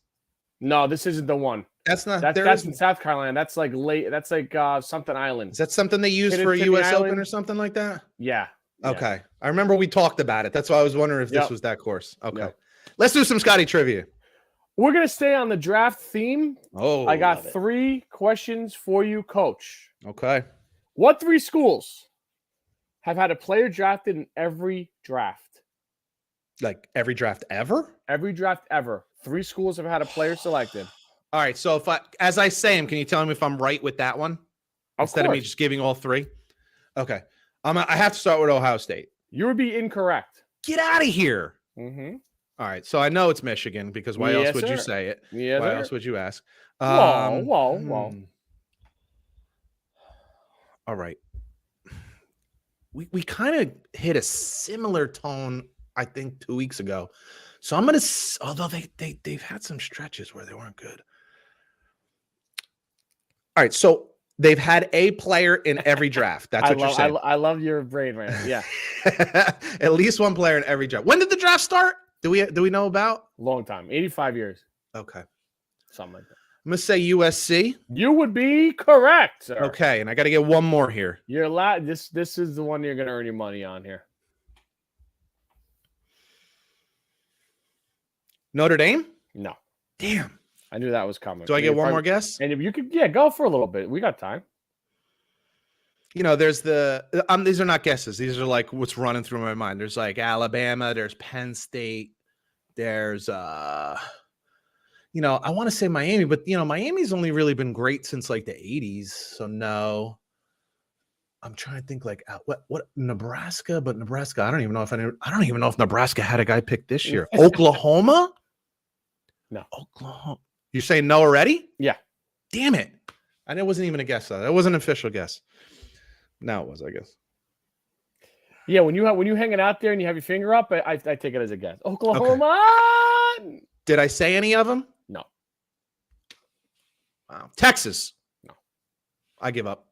No, this isn't the one. That's not. That's in South Carolina. That's like That's like something island. Is that something they used for a U.S. Open or something like that? Yeah. Okay, I remember we talked about it. That's why I was wondering if this was that course. Okay, let's do some Scotty trivia. We're going to stay on the draft theme. Oh, I got 3 questions for you, Coach. Okay. What 3 schools have had a player drafted in every draft? Like every draft ever? Every draft ever. 3 schools have had a player selected. All right. So as I say them, can you tell me if I'm right with that one? Instead of me just giving all 3? Okay. I have to start with Ohio State. You would be incorrect. Get out of here. Mm-hmm. All right, so I know it's Michigan because why else would you say it? Why else would you ask? Whoa. All right. We kind of hit a similar tone, I think, 2 weeks ago. So I'm going to, although they've had some stretches where they weren't good. All right, so they've had a player in every draft. That's what you're saying. I love your brain, man. Yeah. At least one player in every draft. When did the draft start? Do we know about? Long time, 85 years. Okay. Something like that. I'm going to say USC. You would be correct, sir. Okay, and I got to get one more here. You're allowed. This is the one you're going to earn your money on here. Notre Dame? No. Damn. I knew that was coming. Do I get one more guess? And if you could, go for a little bit. We got time. There's these are not guesses. These are like what's running through my mind. There's like Alabama, there's Penn State, there's I want to say Miami, but Miami's only really been great since like the 80s. So no. I'm trying to think like what Nebraska, but Nebraska, I don't even know if Nebraska had a guy picked this year. Oklahoma? No. Oklahoma. You're saying no already? Yeah. Damn it. And it wasn't even a guess though. That wasn't an official guess. Now it was, I guess. Yeah, when you hang it out there and you have your finger up, I take it as a guess. Oklahoma. Okay. Did I say any of them? No. Wow. Texas. No. I give up.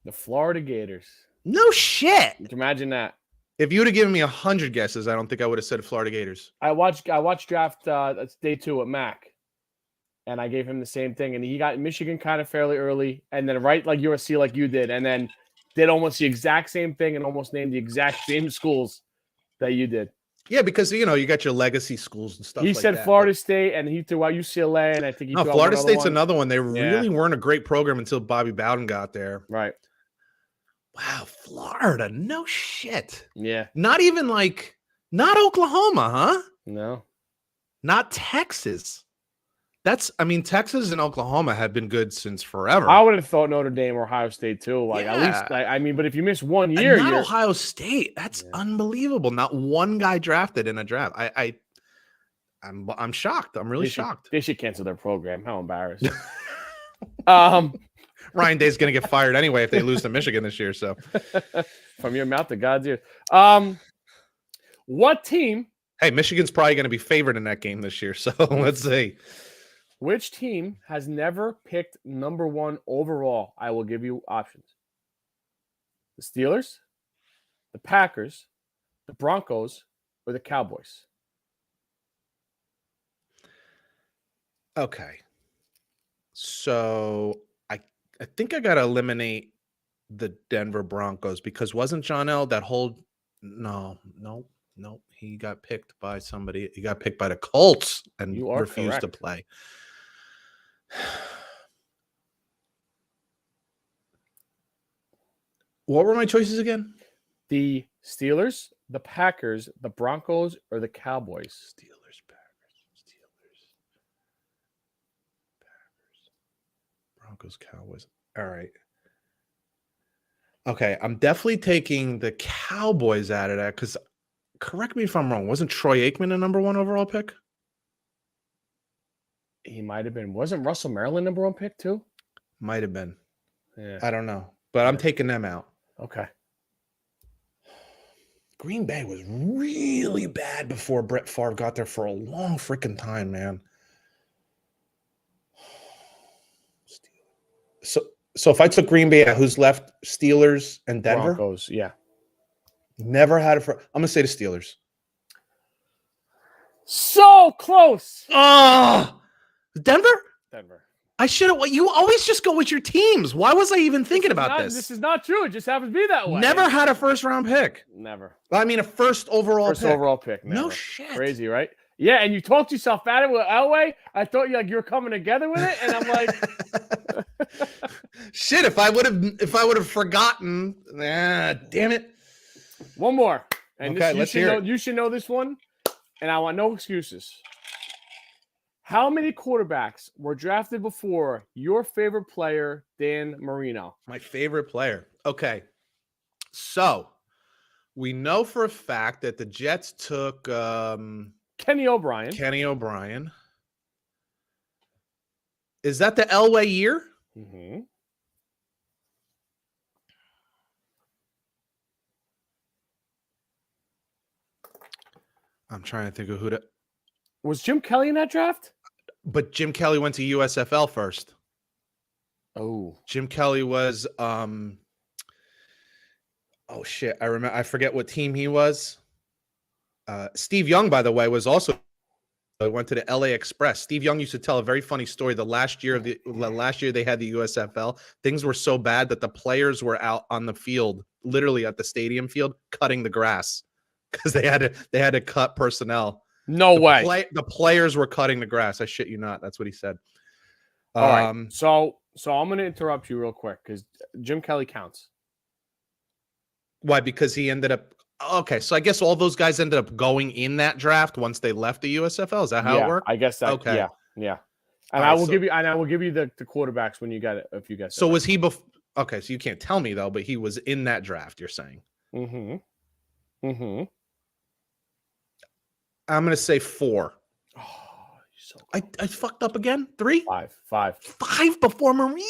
The Florida Gators. No shit. Imagine that. If you would have given me 100 guesses, I don't think I would have said Florida Gators. I watched draft. That's day 2 at Mac. and I gave him the same thing, and he got Michigan kind of fairly early, and then right like USC, like you did, and then did almost the exact same thing and almost named the exact same schools that you did. Yeah, because you got your legacy schools and stuff. He like said that, Florida State, and he threw out UCLA, and I think he no, threw Florida out State's one. another one. They really weren't a great program until Bobby Bowden got there. Right. Wow, Florida, no shit. Yeah. Not even not Oklahoma, huh? No. Not Texas. Texas and Oklahoma have been good since forever. I would have thought Notre Dame or Ohio State too. Like at least, but if you miss 1 year, and not Ohio State. That's unbelievable. Not one guy drafted in a draft. I'm shocked. I'm really shocked. They should cancel their program. How embarrassing. Ryan Day's gonna get fired anyway if they lose to Michigan this year. So from your mouth to God's ears. What team? Hey, Michigan's probably gonna be favored in that game this year. So let's see. Which team has never picked number 1 overall? I will give you options. The Steelers, the Packers, the Broncos, or the Cowboys? Okay. So I think I got to eliminate the Denver Broncos because wasn't John L. that whole no. He got picked by somebody. He got picked by the Colts and refused to play. What were my choices again? The Steelers, the Packers, the Broncos, or the Cowboys? Steelers, Packers, Broncos, Cowboys. All right. Okay, I'm definitely taking the Cowboys out of that because, correct me if I'm wrong, wasn't Troy Aikman a number 1 overall pick? He might have been. Wasn't Russell Maryland number 1 pick too? Might have been. Yeah. I don't know. But I'm taking them out. Okay. Green Bay was really bad before Brett Favre got there for a long freaking time, man. So if I took Green Bay, who's left? Steelers and Denver? Broncos, yeah. Never had it for. I'm going to say the Steelers. So close. Oh! Denver? Denver. I should have. You always just go with your teams. Why was I even thinking about this? This is not true. It just happens to be that way. Never had a first-round pick. Never. I mean, a first overall pick. Never. No shit. Crazy, right? Yeah, and you talked yourself out of it with Elway. I thought you were coming together with it, and I'm like, shit. If I would have forgotten, damn it. One more. And okay, let's hear it. You should know this one, and I want no excuses. How many quarterbacks were drafted before your favorite player, Dan Marino? My favorite player. Okay. So we know for a fact that the Jets took Kenny O'Brien. Is that the Elway year? Mm-hmm. I'm trying to think of who was Jim Kelly in that draft? But Jim Kelly went to USFL first. Oh. Jim Kelly was oh shit. I forget what team he was. Steve Young, by the way, was also went to the LA Express. Steve Young used to tell a very funny story. The last year they had the USFL, things were so bad that the players were out on the field, literally at the stadium field, cutting the grass because they had to cut personnel. No way. The players were cutting the grass. I shit you not. That's what he said. All right. So I'm going to interrupt you real quick because Jim Kelly counts. Why? Because he ended up. Okay, so I guess all those guys ended up going in that draft once they left the USFL. Is that how it worked? I guess that. Okay. Yeah. And I will give you the quarterbacks when you got it if you guys. So was he Okay, so you can't tell me though, but he was in that draft. You're saying. Mm-hmm. I'm going to say 4. Oh, so I fucked up again. 3? 5 before Marino.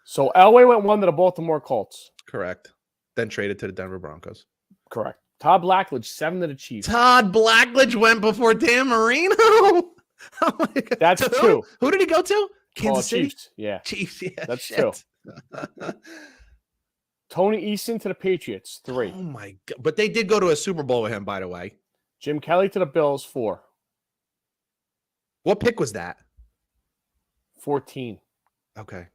So Elway went 1 to the Baltimore Colts. Correct. Then traded to the Denver Broncos. Correct. Todd Blackledge 7 to the Chiefs. Todd Blackledge went before Dan Marino. Oh my God. That's 2. Who did he go to? Kansas City? Chiefs. Yeah. Chiefs. Yeah. That's shit. 2. Tony Eason to the Patriots 3. Oh my God. But they did go to a Super Bowl with him, by the way. Jim Kelly to the Bills 4. What pick was that? 14. Okay.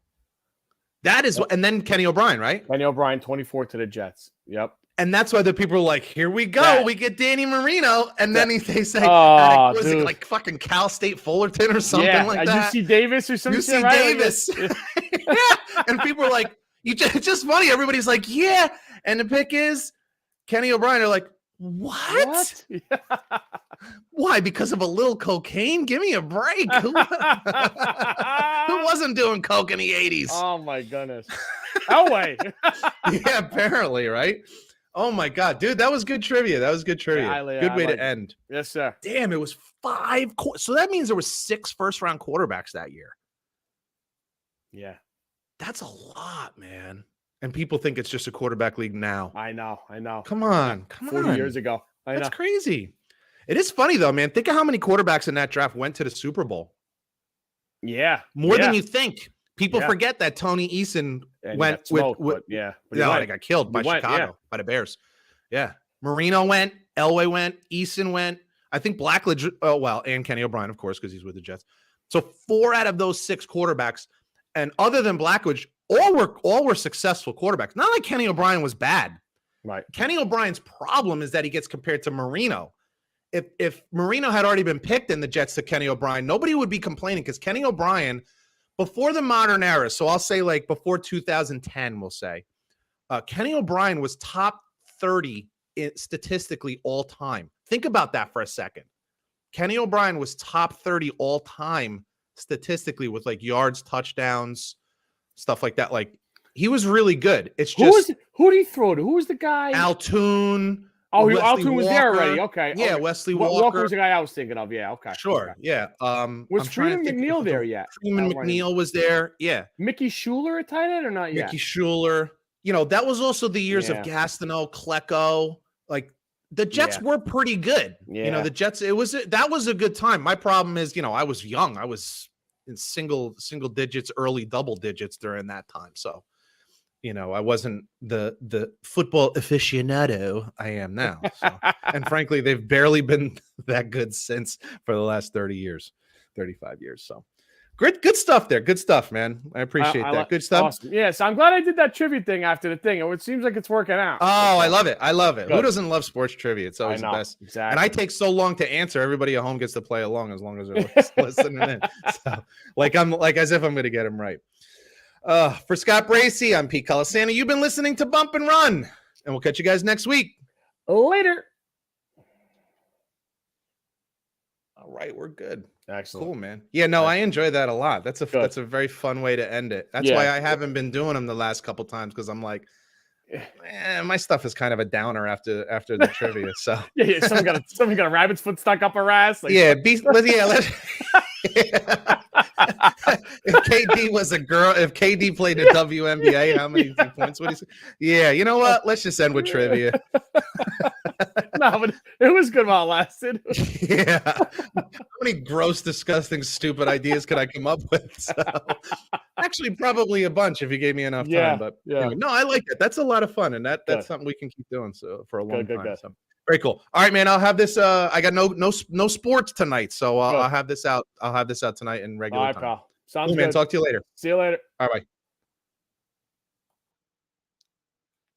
That is, and then Kenny O'Brien, right? Kenny O'Brien, 24 to the Jets. Yep. And that's why the people are like, here we go. That- we get Danny Marino. And then they say, Oh, was it dude. like fucking Cal State Fullerton or something like that? UC Davis or something. UC right? Davis. Yeah. And people are like, it's just funny. Everybody's like, yeah. And the pick is Kenny O'Brien. They're like, what? Why? Because of a little cocaine? Give me a break. Who wasn't doing coke in the 80s? Oh, my goodness. Elway. Yeah, apparently, right? Oh, my God. Dude, that was good trivia. Good way to end. Yes, sir. Damn, it was 5. So that means there was 6 first-round quarterbacks that year. Yeah. That's a lot, man. And people think it's just a quarterback league now. I know. Come on. 40 years ago. That's crazy. It is funny, though, man. Think of how many quarterbacks in that draft went to the Super Bowl. Yeah. More than you think. People forget that Tony Eason went with yeah. But he got killed by Chicago, by the Bears. Yeah. Marino went. Elway went. Eason went. I think Blackledge, and Kenny O'Brien, of course, because he's with the Jets. So 4 out of those 6 quarterbacks, and other than Blackledge, all were successful quarterbacks. Not like Kenny O'Brien was bad. Right. Kenny O'Brien's problem is that he gets compared to Marino. If Marino had already been picked in the Jets to Kenny O'Brien, nobody would be complaining because Kenny O'Brien, before the modern era, so I'll say like before 2010, we'll say, Kenny O'Brien was top 30 statistically all time. Think about that for a second. Kenny O'Brien was top 30 all time statistically with like yards, touchdowns, stuff like that. Like he was really good. It's just who did he throw to? Who was the guy? Altoon. Oh, Altoon was there already. Okay. Yeah, okay. Wesley Walker. Walker was the guy I was thinking of. Yeah. Okay. Sure. Okay. Yeah. Was Freeman McNeil there yet? Freeman McNeil was there. Yeah. Mickey Schuler a tight end or not yet? Mickey Schuler. That was also the years of Gastineau, Klecko. Like the Jets were pretty good. Yeah. The Jets. That was a good time. My problem is, I was young. I was in single digits, early double digits during that time. So, I wasn't the football aficionado I am now. So. And frankly, they've barely been that good since for the last 30 years, 35 years. So good stuff there. Good stuff, man. I appreciate that. Good stuff. Awesome. Yeah, so I'm glad I did that trivia thing after the thing. It seems like it's working out. Oh, I love it. Good. Who doesn't love sports trivia? It's always the best. Exactly. And I take so long to answer. Everybody at home gets to play along as long as they're listening in. So, like as if I'm going to get them right. For Scott Bracey, I'm Pete Colasano. You've been listening to Bump and Run, and we'll catch you guys next week. Later. All right, we're good. Excellent. Cool, man. Yeah, no, I enjoy that a lot. That's a very fun way to end it. That's why I haven't been doing them the last couple times because I'm like, my stuff is kind of a downer after the trivia. So someone got a rabbit's foot stuck up her ass. Like, If KD was a girl, if KD played the WNBA, how many points would he say? Yeah, you know what? Let's just end with trivia. No, but it was good while it lasted. Yeah. How many gross, disgusting, stupid ideas could I come up with? So, actually, probably a bunch if you gave me enough time. But anyway, no, I like it. That's a lot of fun, and that's something we can keep doing for a long time. So. Very cool. All right, man. I'll have this. I got no sports tonight, so I'll have this out. I'll have this out tonight in regular time. Pal. Sounds cool, good. Man. Talk to you later. See you later. All right. Bye.